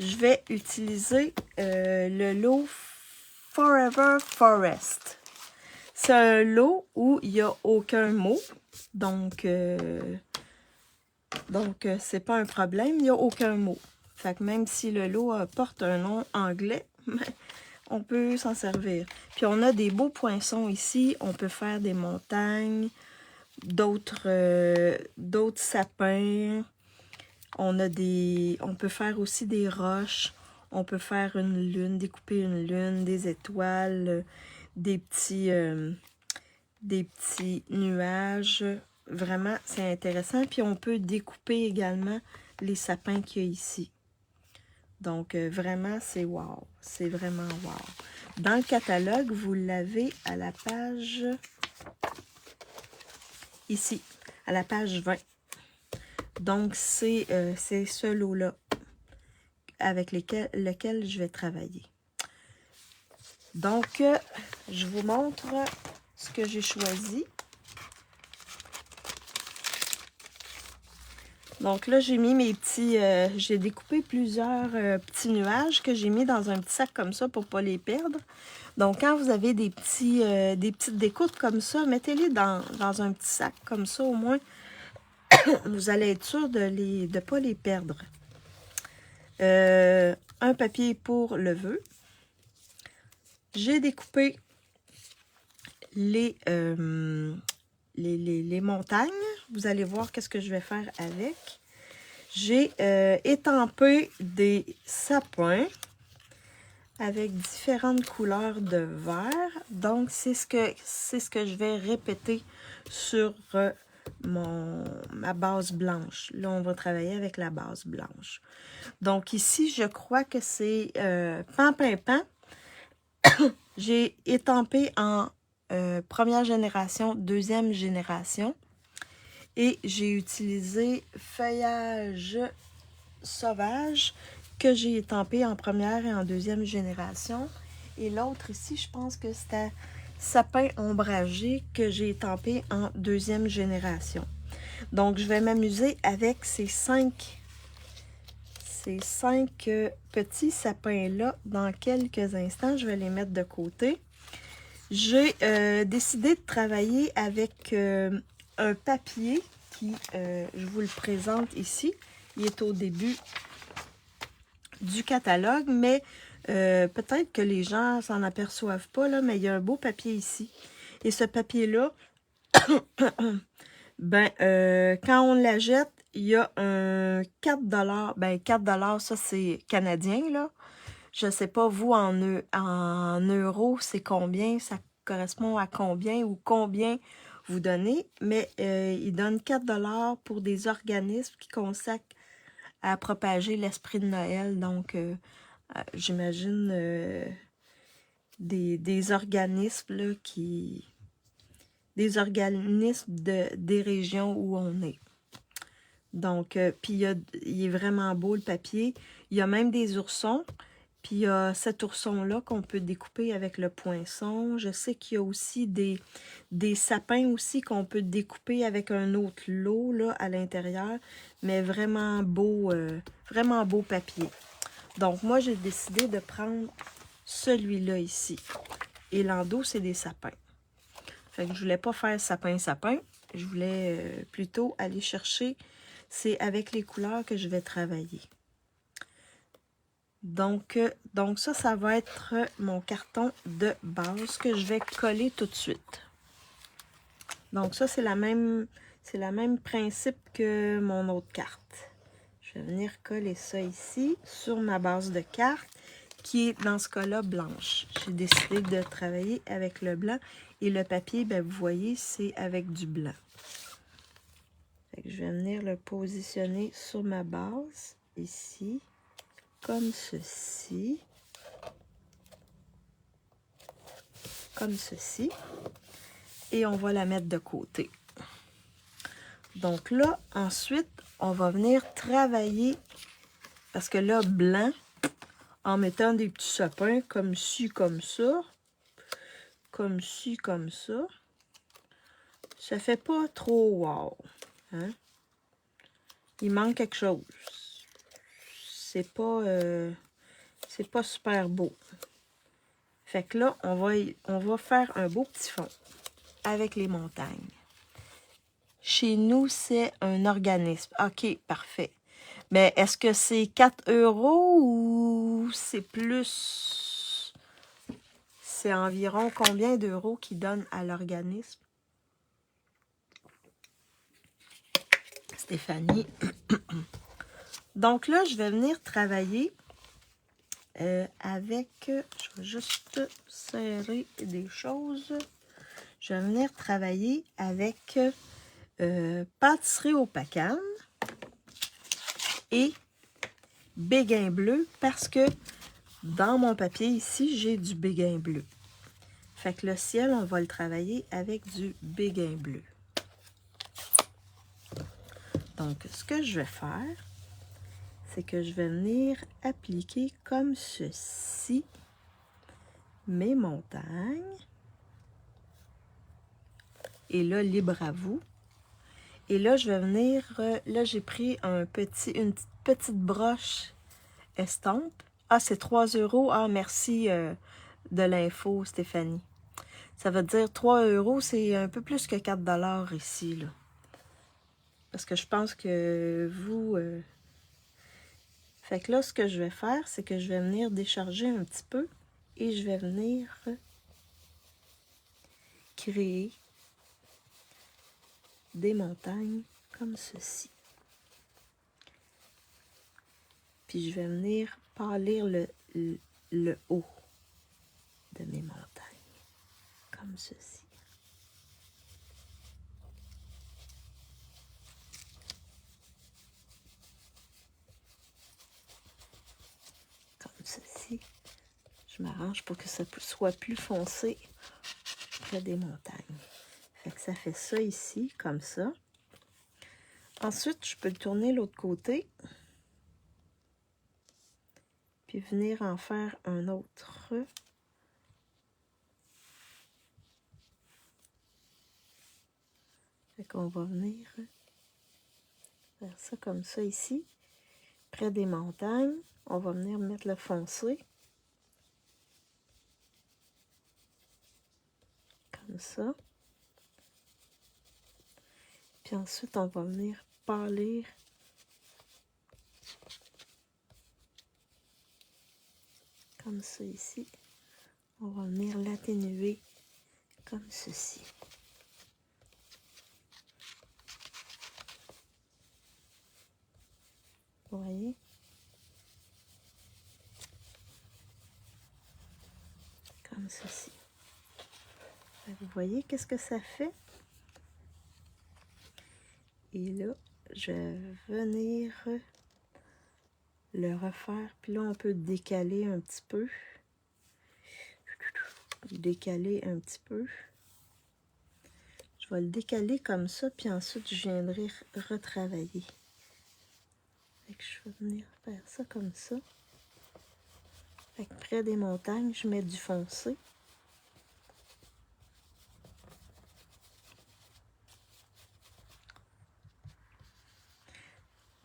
je vais utiliser le lot Forever Forest. C'est un lot où il n'y a aucun mot. Donc c'est pas un problème, il n'y a aucun mot. Fait que même si le lot porte un nom anglais, on peut s'en servir. Puis on a des beaux poinçons ici. On peut faire des montagnes, d'autres sapins. On peut faire aussi des roches. On peut faire une lune, découper une lune, des étoiles, des petits nuages. Vraiment, c'est intéressant. Puis on peut découper également les sapins qu'il y a ici. Donc, vraiment, c'est wow. C'est vraiment wow. Dans le catalogue, vous l'avez à la page... Ici, à la page 20. Donc, c'est ce lot-là avec lequel je vais travailler. Donc, je vous montre ce que j'ai choisi. Donc là, j'ai mis mes petits... j'ai découpé plusieurs petits nuages que j'ai mis dans un petit sac comme ça pour ne pas les perdre. Donc, quand vous avez des petites découpes comme ça, mettez-les dans un petit sac comme ça au moins. Vous allez être sûr de ne pas les perdre. Un papier pour le vœu. J'ai découpé les montagnes. Vous allez voir qu'est-ce que je vais faire avec. J'ai étampé des sapins avec différentes couleurs de vert. Donc, c'est ce que je vais répéter sur ma base blanche. Là, on va travailler avec la base blanche. Donc, ici, je crois que c'est pan. J'ai étampé en première génération, deuxième génération. Et j'ai utilisé feuillage sauvage que j'ai étampé en première et en deuxième génération. Et l'autre ici, je pense que c'était sapin ombragé que j'ai étampé en deuxième génération. Donc, je vais m'amuser avec ces cinq petits sapins-là dans quelques instants. Je vais les mettre de côté. J'ai décidé de travailler avec un papier qui, je vous le présente ici. Il est au début du catalogue, mais peut-être que les gens s'en aperçoivent pas, là, mais il y a un beau papier ici. Et ce papier-là, ben, quand on la jette, il y a un 4 $. Ben, 4 $, ça, c'est canadien, là. Je sais pas, vous, en euros, c'est combien? Ça correspond à combien ou combien vous donnez? Mais ils donnent 4 $ pour des organismes qui consacrent à propager l'esprit de Noël. Donc, j'imagine des organismes là, des organismes des régions où on est. Donc, puis il est vraiment beau le papier. Il y a même des oursons. Puis il y a cet ourson-là qu'on peut découper avec le poinçon. Je sais qu'il y a aussi des sapins aussi qu'on peut découper avec un autre lot là, à l'intérieur. Mais vraiment beau papier. Donc moi, j'ai décidé de prendre celui-là ici. Et l'endos, c'est des sapins. Fait que je voulais pas faire sapin. Je voulais plutôt aller chercher. C'est avec les couleurs que je vais travailler. Donc ça va être mon carton de base que je vais coller tout de suite. Donc ça, c'est le même principe que mon autre carte. Je vais venir coller ça ici sur ma base de carte qui est dans ce cas-là blanche. J'ai décidé de travailler avec le blanc et le papier, ben, vous voyez, c'est avec du blanc. Fait que je vais venir le positionner sur ma base ici. Comme ceci. Comme ceci. Et on va la mettre de côté. Donc là, ensuite, on va venir travailler. Parce que là, blanc, en mettant des petits sapins comme ci, comme ça. Comme ci, comme ça. Ça fait pas trop wow. Hein? Il manque quelque chose. C'est pas super beau. Fait que là, on va faire un beau petit fond avec les montagnes. Chez nous, c'est un organisme. OK, parfait. Mais est-ce que c'est 4 € ou c'est plus? C'est environ combien d'euros qu'ils donnent à l'organisme? Stéphanie. Donc là, je vais venir travailler avec... Je vais juste serrer des choses. Je vais venir travailler avec pâtisserie au Pacane et béguin bleu parce que dans mon papier ici, j'ai du béguin bleu. Fait que le ciel, on va le travailler avec du béguin bleu. Donc, ce que je vais faire, c'est que je vais venir appliquer comme ceci mes montagnes. Et là, libre à vous. Et là, je vais venir, là, j'ai pris une petite broche estampe. Ah, c'est 3 €. Ah, merci de l'info, Stéphanie. Ça veut dire 3 €, c'est un peu plus que 4 $ ici, là. Parce que je pense que vous... Fait que là, ce que je vais faire, c'est que je vais venir décharger un petit peu et je vais venir créer des montagnes comme ceci. Puis je vais venir pâlir le haut de mes montagnes, comme ceci. Comme ceci. Je m'arrange pour que ça soit plus foncé près des montagnes. Fait que ça fait ça ici, comme ça. Ensuite, je peux le tourner l'autre côté. Puis venir en faire un autre. Fait qu'on va venir faire ça comme ça ici. Près des montagnes. On va venir mettre le foncé. Comme ça. Puis ensuite, on va venir pâlir comme ça ici. On va venir l'atténuer comme ceci. Vous voyez? Comme ceci. Vous voyez qu'est-ce que ça fait? Et là, je vais venir le refaire. Puis là, on peut décaler un petit peu. Décaler un petit peu. Je vais le décaler comme ça, puis ensuite, je viendrai retravailler. Fait que je vais venir faire ça comme ça. Fait que près des montagnes, je mets du foncé.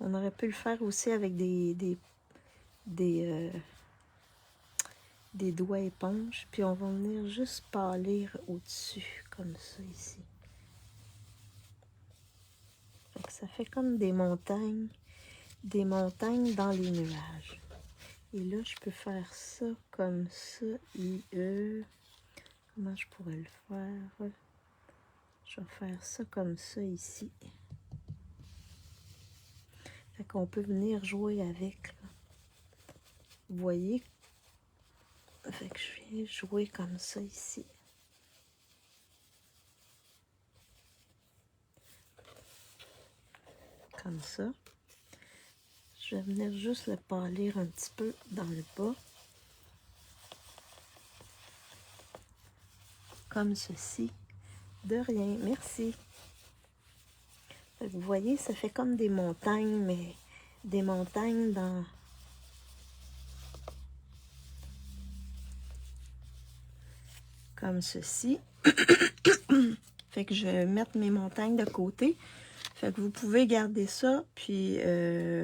On aurait pu le faire aussi avec des doigts éponges. Puis on va venir juste pâlir au-dessus, comme ça ici. Fait que ça fait comme des montagnes dans les nuages. Et là, je peux faire ça comme ça. Comment je pourrais le faire? Je vais faire ça comme ça ici. Fait qu'on peut venir jouer avec. Là. Vous voyez? Fait que je viens jouer comme ça ici. Comme ça. Je vais venir juste le pâlir un petit peu dans le bas. Comme ceci. De rien, merci. Vous voyez, ça fait comme des montagnes, mais des montagnes dans... Comme ceci. Fait que je vais mettre mes montagnes de côté. Fait que vous pouvez garder ça, puis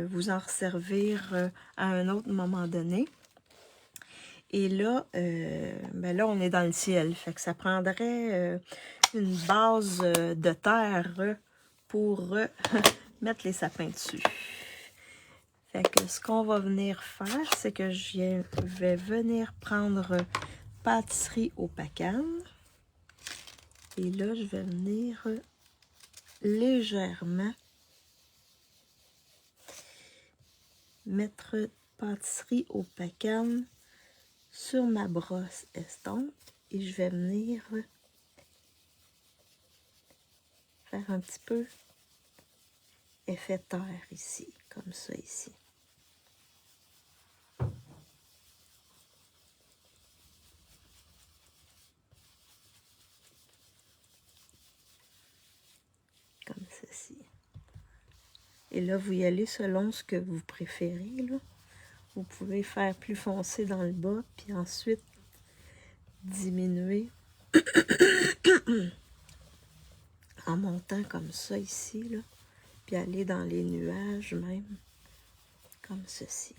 vous en resservir à un autre moment donné. Et là, ben là, on est dans le ciel. Fait que ça prendrait une base de terre pour mettre les sapins dessus. Fait que ce qu'on va venir faire, c'est que je vais venir prendre pâtisserie au pacane. Et là, je vais venir légèrement mettre pâtisserie au pacane sur ma brosse estampe. Et je vais venir faire un petit peu effet terre ici, comme ça ici. Et là, vous y allez selon ce que vous préférez, là. Vous pouvez faire plus foncé dans le bas, puis ensuite diminuer en montant comme ça ici, là. Puis aller dans les nuages même, comme ceci.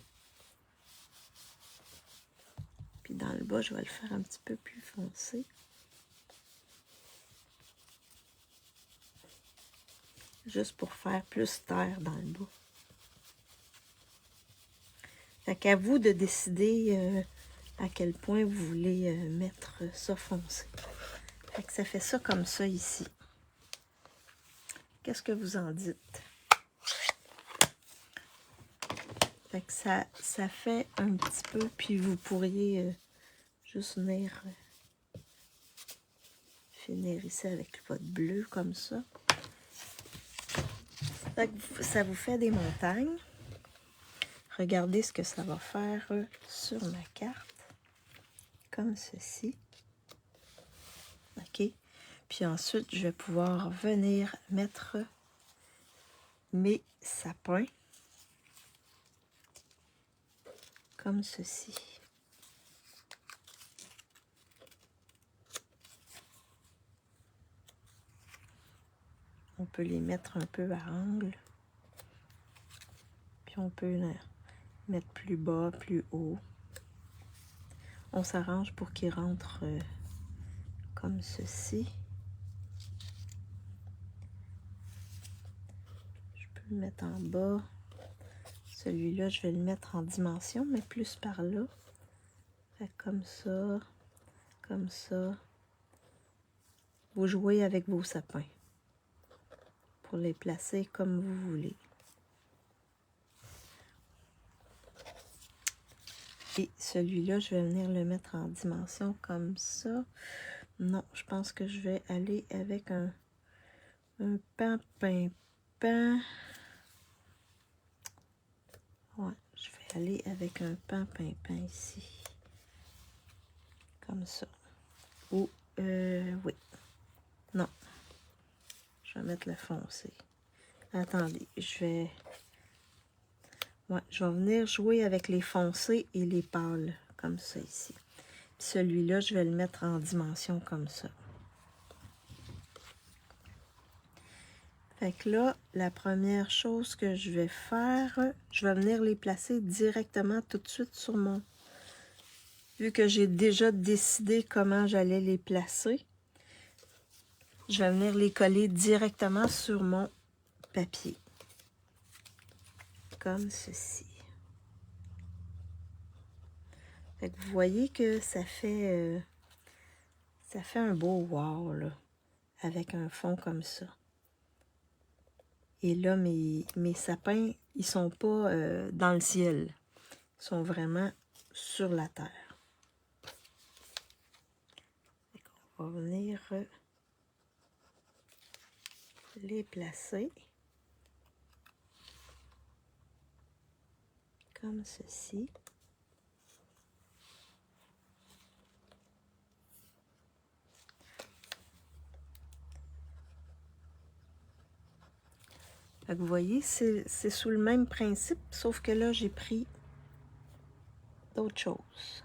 Puis dans le bas, je vais le faire un petit peu plus foncé. Juste pour faire plus terre dans le bas. Fait qu'à vous de décider à quel point vous voulez mettre ça foncé. Fait que ça fait ça comme ça ici. Qu'est-ce que vous en dites? Fait que ça fait un petit peu, puis vous pourriez juste venir finir ici avec votre bleu comme ça. Fait que ça vous fait des montagnes. Regardez ce que ça va faire sur ma carte. Comme ceci. OK? Puis ensuite, je vais pouvoir venir mettre mes sapins. Comme ceci. On peut les mettre un peu à angle. Puis on peut mettre plus bas, plus haut. On s'arrange pour qu'ils rentrent comme ceci. Je peux le mettre en bas. Celui-là, je vais le mettre en dimension, mais plus par là. Fait comme ça, comme ça. Vous jouez avec vos sapins pour les placer comme vous voulez. Et celui-là, je vais venir le mettre en dimension comme ça. Non, je pense que je vais aller avec un pan-pimpin. Ouais, je vais aller avec un pan-pimpin ici. Comme ça. Ou, oui. Non. Je vais mettre le foncé. Attendez, je vais venir jouer avec les foncés et les pâles, comme ça ici. Puis celui-là, je vais le mettre en dimension comme ça. Fait que là, la première chose que je vais faire, je vais venir les placer directement tout de suite sur mon... Vu que j'ai déjà décidé comment j'allais les placer, je vais venir les coller directement sur mon papier. Comme ceci. Fait que vous voyez que ça fait un beau wow, là, avec un fond comme ça. Et là, mes sapins, ils sont pas dans le ciel. Ils sont vraiment sur la terre. Fait qu'on va venir les placer comme ceci. Fait que vous voyez, c'est sous le même principe, sauf que là, j'ai pris d'autres choses.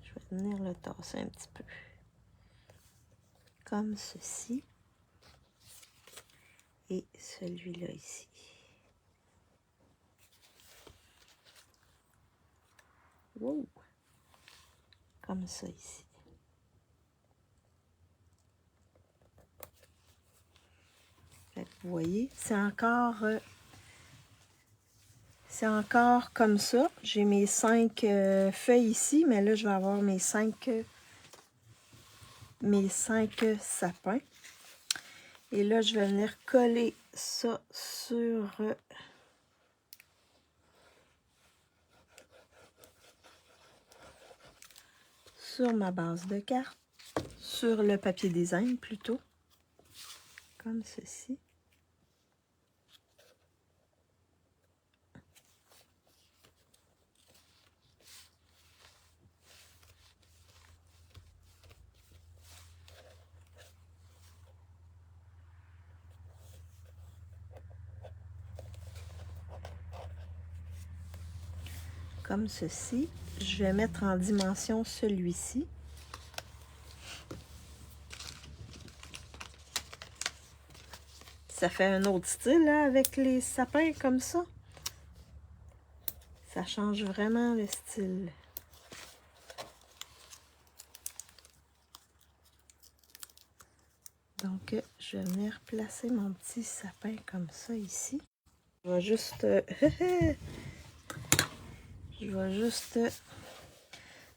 Je vais venir le tasser un petit peu. Comme ceci. Et celui-là ici. Wow! Comme ça ici. Fait que vous voyez, c'est encore comme ça. J'ai mes 5 feuilles ici, mais là, je vais avoir mes 5 sapins. Et là, je vais venir coller ça sur ma base de carte, sur le papier design plutôt, comme ceci. comme ceci. Je vais mettre en dimension celui-ci. Ça fait un autre style là, avec les sapins comme ça. Ça change vraiment le style. Donc, je vais venir placer mon petit sapin comme ça ici. Je vais juste... je vais juste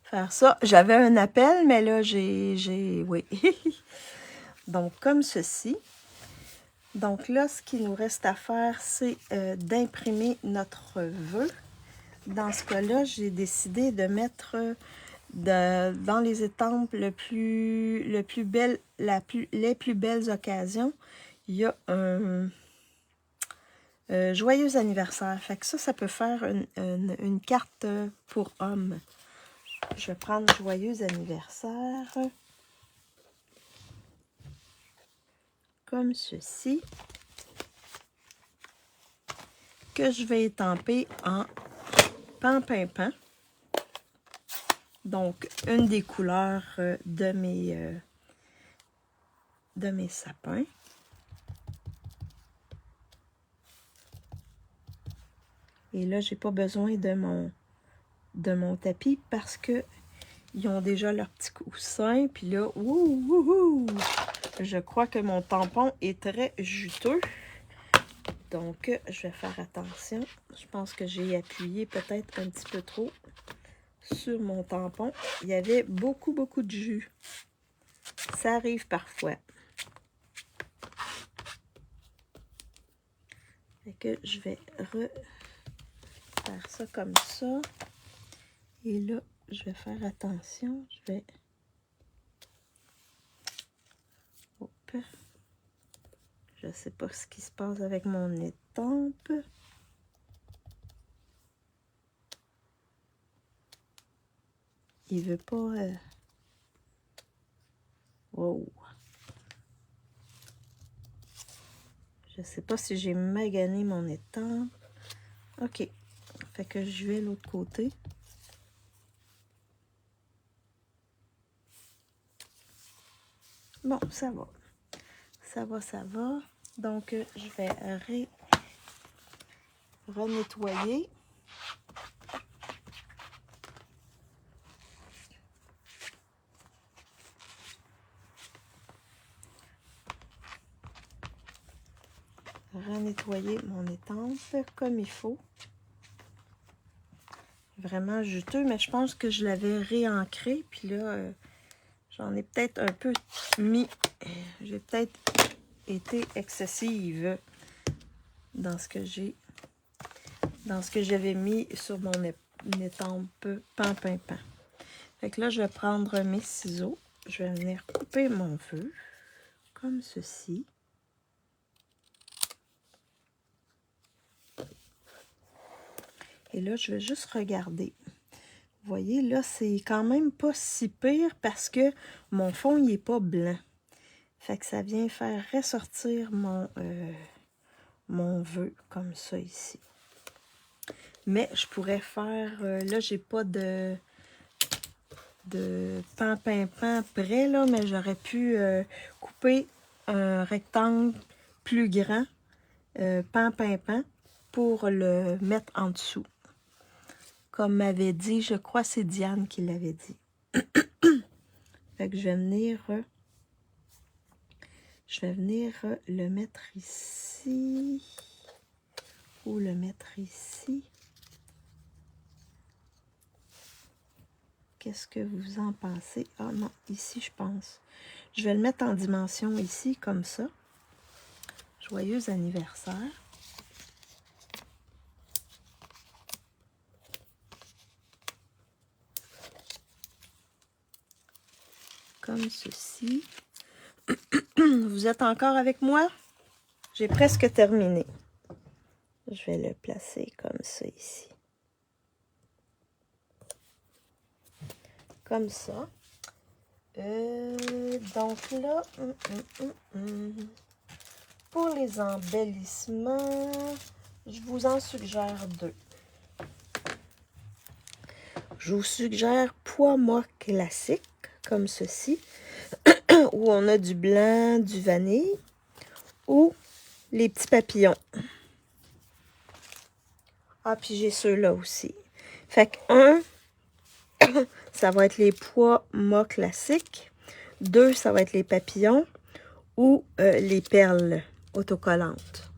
faire ça. J'avais un appel, mais là, oui. Donc, comme ceci. Donc là, ce qu'il nous reste à faire, c'est d'imprimer notre vœu. Dans ce cas-là, j'ai décidé de mettre dans les étampes les plus belles occasions. Il y a un joyeux anniversaire. Fait que ça peut faire une carte pour homme. Je vais prendre joyeux anniversaire. Comme ceci. Que je vais étamper en pan-pin-pan. Donc, une des couleurs de mes sapins. Et là, j'ai pas besoin de mon tapis parce que ils ont déjà leur petit coussin. Puis là, je crois que mon tampon est très juteux. Donc, je vais faire attention. Je pense que j'ai appuyé peut-être un petit peu trop sur mon tampon. Il y avait beaucoup de jus. Ça arrive parfois. Fait que je vais faire ça comme ça. Et là, je vais faire attention. Je vais... Hop. Je ne sais pas ce qui se passe avec mon étampe. Il veut pas... Wow. Je sais pas si j'ai magané mon étampe. OK. Fait que je vais de l'autre côté. Bon, ça va. Ça va. Donc, je vais renettoyer. Renettoyer mon étampe comme il faut. Vraiment juteux, mais je pense que je l'avais réancré. Puis là, j'en ai peut-être un peu mis. J'ai peut-être été excessive dans ce que j'avais mis sur mon étampe pan-pin-pan. Fait que là, je vais prendre mes ciseaux. Je vais venir couper mon vœu comme ceci. Et là, je vais juste regarder. Vous voyez, là, c'est quand même pas si pire parce que mon fond, il n'est pas blanc. Fait que ça vient faire ressortir mon vœu comme ça ici. Mais je pourrais faire... là, j'ai pas de pan-pin-pan près, là, mais j'aurais pu couper un rectangle plus grand, pan-pin-pan, pour le mettre en dessous. Comme m'avait dit, je crois que c'est Diane qui l'avait dit. Fait que je vais venir le mettre ici. Ou le mettre ici. Qu'est-ce que vous en pensez? Ah non, ici je pense. Je vais le mettre en dimension ici, comme ça. Joyeux anniversaire. Comme ceci. Vous êtes encore avec moi? J'ai presque terminé. Je vais le placer comme ça ici. Comme ça. Donc là, pour les embellissements, je vous en suggère deux. je vous suggère pois mât classique, comme ceci, où on a du blanc, du vanille, ou les petits papillons. Ah, puis j'ai ceux-là aussi. Fait que 1, ça va être les pois mât classiques. 2, ça va être les papillons ou les perles autocollantes.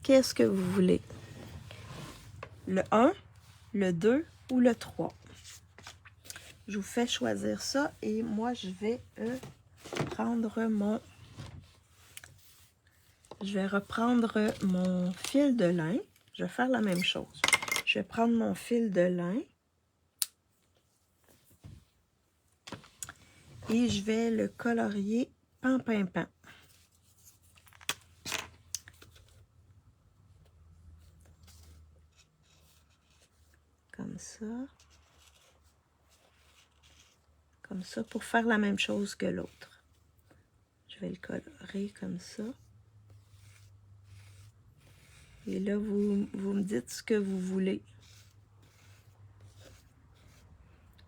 Qu'est-ce que vous voulez? Le 1, le 2 ou le 3? Je vous fais choisir ça et moi, je vais prendre mon... Je vais reprendre mon fil de lin. Je vais faire la même chose. Je vais prendre mon fil de lin. Et je vais le colorier pan-pan-pan. Comme ça. Comme ça, pour faire la même chose que l'autre. Je vais le colorer comme ça. Et là, vous me dites ce que vous voulez.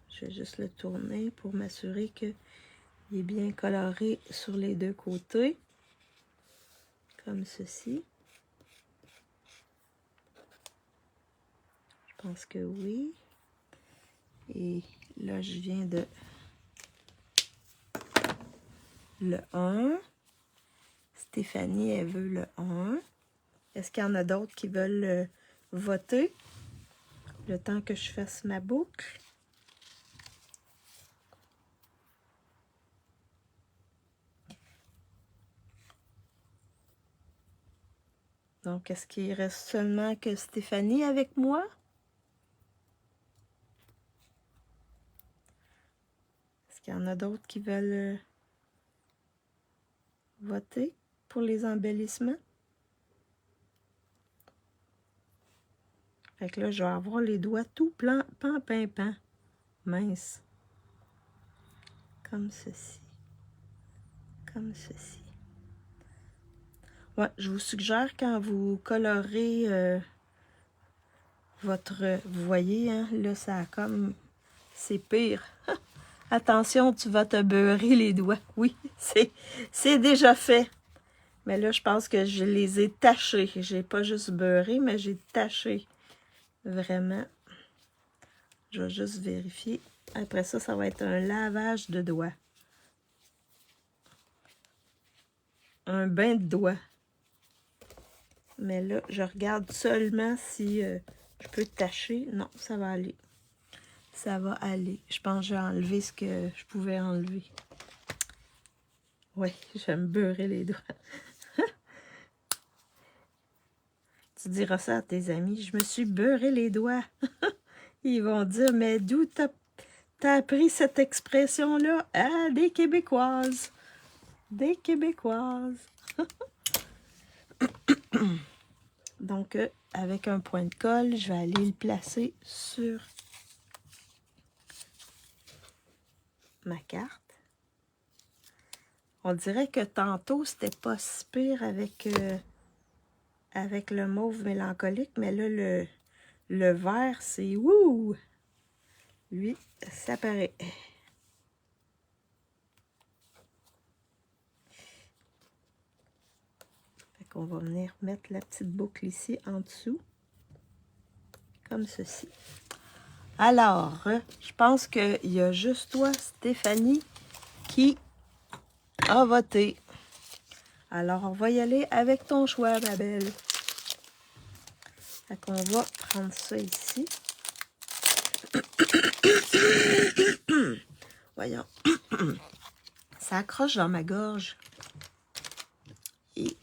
Je vais juste le tourner pour m'assurer qu'il est bien coloré sur les deux côtés. Comme ceci. Je pense que oui. Et là, je viens de... Le 1. Stéphanie, elle veut le 1. Est-ce qu'il y en a d'autres qui veulent voter? Le temps que je fasse ma boucle. Donc, est-ce qu'il reste seulement que Stéphanie avec moi? Est-ce qu'il y en a d'autres qui veulent voter pour les embellissements? Fait que là, je vais avoir les doigts tout pan-pan-pan. Mince. Comme ceci. Comme ceci. Ouais, je vous suggère quand vous colorez votre... Vous voyez, hein, là, ça a comme... C'est pire. Attention, tu vas te beurrer les doigts. Oui, c'est déjà fait. Mais là, je pense que je les ai tachés. J'ai pas juste beurré, mais j'ai taché. Vraiment. Je vais juste vérifier. Après ça, ça va être un lavage de doigts. Un bain de doigts. Mais là, je regarde seulement si je peux tacher. Non, ça va aller. Ça va aller. Je pense que j'ai enlevé ce que je pouvais enlever. Oui, je vais me beurrer les doigts. Tu diras ça à tes amis. Je me suis beurré les doigts. Ils vont dire, mais d'où t'as appris cette expression-là? Ah, des Québécoises. Des Québécoises. Donc, avec un point de colle, je vais aller le placer sur ma carte. On dirait que tantôt, c'était pas si pire avec le mauve mélancolique, mais là, le vert, c'est wouh! Lui, ça paraît. Fait qu'on va venir mettre la petite boucle ici en dessous. Comme ceci. Alors, je pense qu'il y a juste toi, Stéphanie, qui a voté. Alors, on va y aller avec ton choix, ma belle. Fait qu'on va prendre ça ici. Voyons. Ça accroche dans ma gorge. Et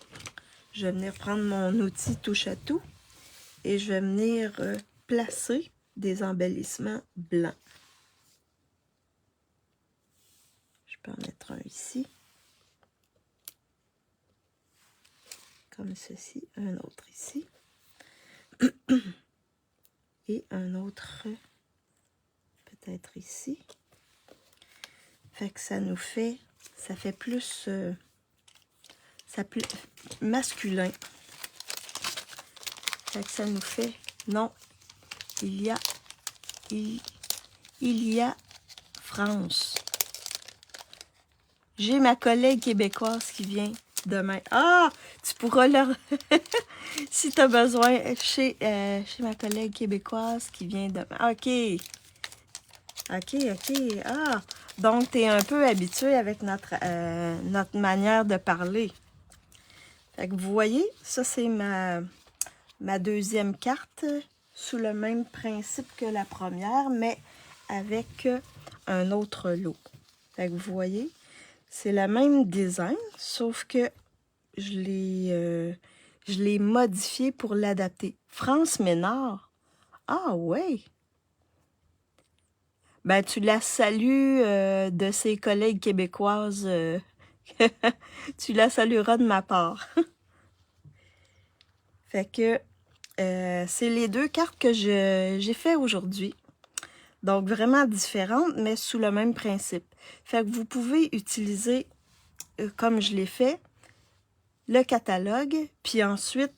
je vais venir prendre mon outil touche à tout. Et je vais venir placer des embellissements blancs. Je peux en mettre un ici. Comme ceci. Un autre ici. Et un autre peut-être ici. Fait que ça nous fait... Ça fait plus... masculin. Fait que ça nous fait... Non. Il il y a France. J'ai ma collègue québécoise qui vient demain. Ah! Tu pourras leur... si tu as besoin, chez ma collègue québécoise qui vient demain. OK. OK. Ah! Donc, tu es un peu habitué avec notre manière de parler. Fait que vous voyez, ça, c'est ma deuxième carte sous le même principe que la première, mais avec un autre lot. Fait que vous voyez, c'est le même design, sauf que je l'ai modifié pour l'adapter. France Ménard. Ah ouais! Ben, tu la salues de ses collègues québécoises. Tu la salueras de ma part. Fait que c'est les deux cartes que j'ai fait aujourd'hui. Donc, vraiment différentes, mais sous le même principe. Fait que vous pouvez utiliser, comme je l'ai fait, le catalogue, puis ensuite,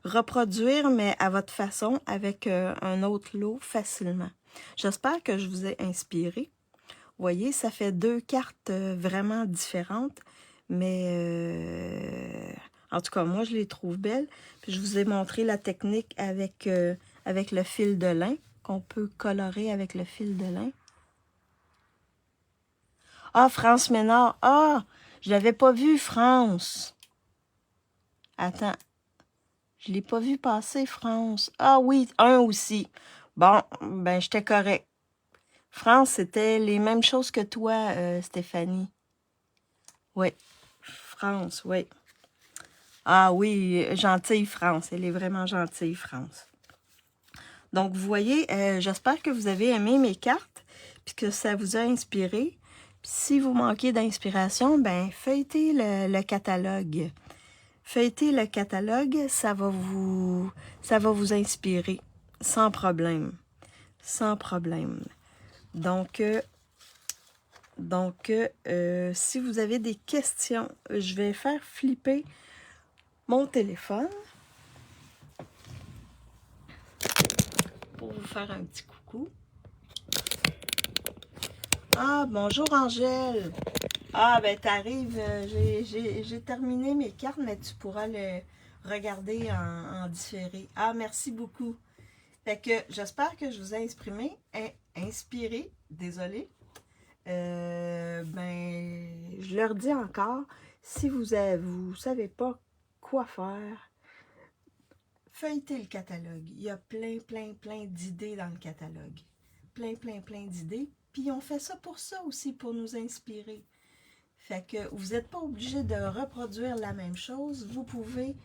reproduire, mais à votre façon, avec un autre lot facilement. J'espère que je vous ai inspiré. Vous voyez, ça fait deux cartes vraiment différentes, mais en tout cas, moi, je les trouve belles. Puis je vous ai montré la technique avec le fil de lin, qu'on peut colorer avec le fil de lin. Ah, France Ménard. Ah, je l'avais pas vu, France. Attends, je l'ai pas vu passer, France. Ah oui, un aussi. Bon, ben, j'étais correct. France, c'était les mêmes choses que toi, Stéphanie. Oui, France, oui. Ah oui, gentille France. Elle est vraiment gentille, France. Donc, vous voyez, j'espère que vous avez aimé mes cartes, puis que ça vous a inspiré. Puis si vous manquez d'inspiration, ben feuilletez le catalogue. Feuilletez le catalogue, ça va vous inspirer, sans problème. Sans problème. Donc, si vous avez des questions, je vais faire flipper mon téléphone pour vous faire un petit coucou. Ah, bonjour Angèle. Ah, ben t'arrives, j'ai terminé mes cartes, mais tu pourras le regarder en différé. Ah, merci beaucoup. Fait que j'espère que je vous ai inspiré, désolé. Je leur dis encore, si vous savez pas quoi faire, feuilletez le catalogue. Il y a plein d'idées dans le catalogue. Plein d'idées. Puis on fait ça aussi, pour nous inspirer. Fait que vous n'êtes pas obligé de reproduire la même chose. Vous pouvez,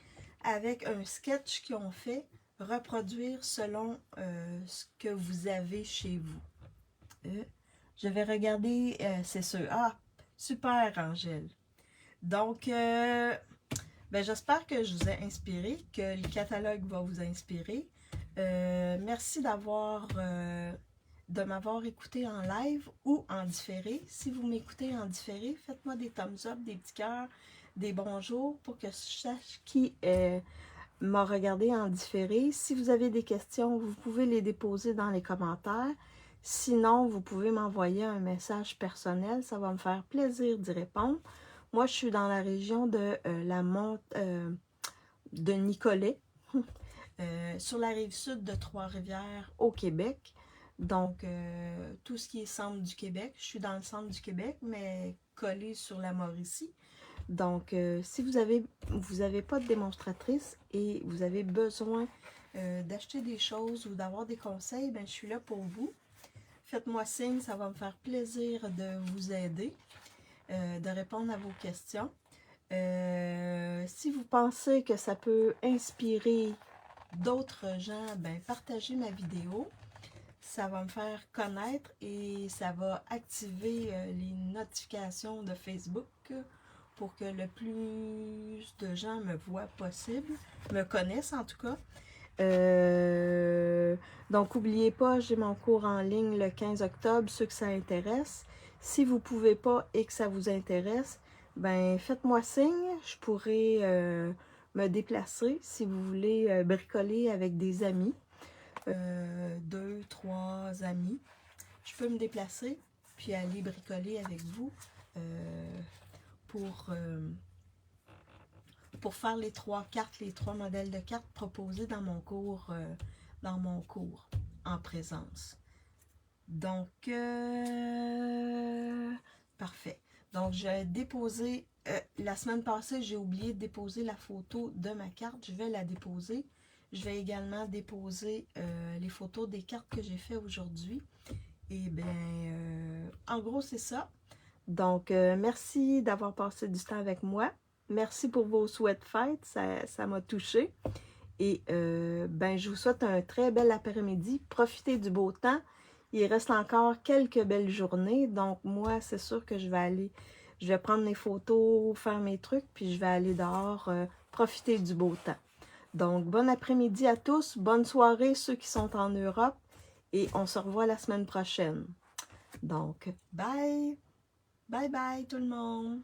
avec un sketch qu'ils ont fait, reproduire selon ce que vous avez chez vous. Je vais regarder, c'est sûr. Ah, super, Angèle. Donc, j'espère que je vous ai inspiré, que le catalogue va vous inspirer. Merci de m'avoir écouté en live ou en différé. Si vous m'écoutez en différé, faites-moi des thumbs up, des petits cœurs, des bonjours pour que je sache qui m'a regardé en différé. Si vous avez des questions, vous pouvez les déposer dans les commentaires. Sinon, vous pouvez m'envoyer un message personnel. Ça va me faire plaisir d'y répondre. Moi, je suis dans la région de de Nicolet, sur la rive sud de Trois-Rivières, au Québec. Donc, tout ce qui est centre du Québec. Je suis dans le centre du Québec, mais collé sur la Mauricie. Donc, si vous avez pas de démonstratrice et vous avez besoin d'acheter des choses ou d'avoir des conseils, ben, je suis là pour vous. Faites-moi signe, ça va me faire plaisir de vous aider, de répondre à vos questions. Si vous pensez que ça peut inspirer d'autres gens, ben, partagez ma vidéo. Ça va me faire connaître et ça va activer les notifications de Facebook pour que le plus de gens me voient possible, me connaissent en tout cas. Donc, n'oubliez pas, j'ai mon cours en ligne le 15 octobre, ceux que ça intéresse. Si vous ne pouvez pas et que ça vous intéresse, ben faites-moi signe, je pourrais me déplacer si vous voulez bricoler avec des amis, 2, 3 amis. je peux me déplacer puis aller bricoler avec vous pour faire les 3 cartes, les 3 modèles de cartes proposés dans mon cours en présence. Donc, parfait. Donc, j'ai déposé, la semaine passée, j'ai oublié de déposer la photo de ma carte. Je vais la déposer. Je vais également déposer les photos des cartes que j'ai fait aujourd'hui. Et bien, en gros, c'est ça. Donc, merci d'avoir passé du temps avec moi. Merci pour vos souhaits de fête, ça m'a touchée. Et ben, je vous souhaite un très bel après-midi. Profitez du beau temps. Il reste encore quelques belles journées. Donc, moi, c'est sûr que je vais prendre mes photos, faire mes trucs, puis je vais aller dehors, profiter du beau temps. Donc, bon après-midi à tous. Bonne soirée, ceux qui sont en Europe. Et on se revoit la semaine prochaine. Donc, bye! Bye bye tout le monde!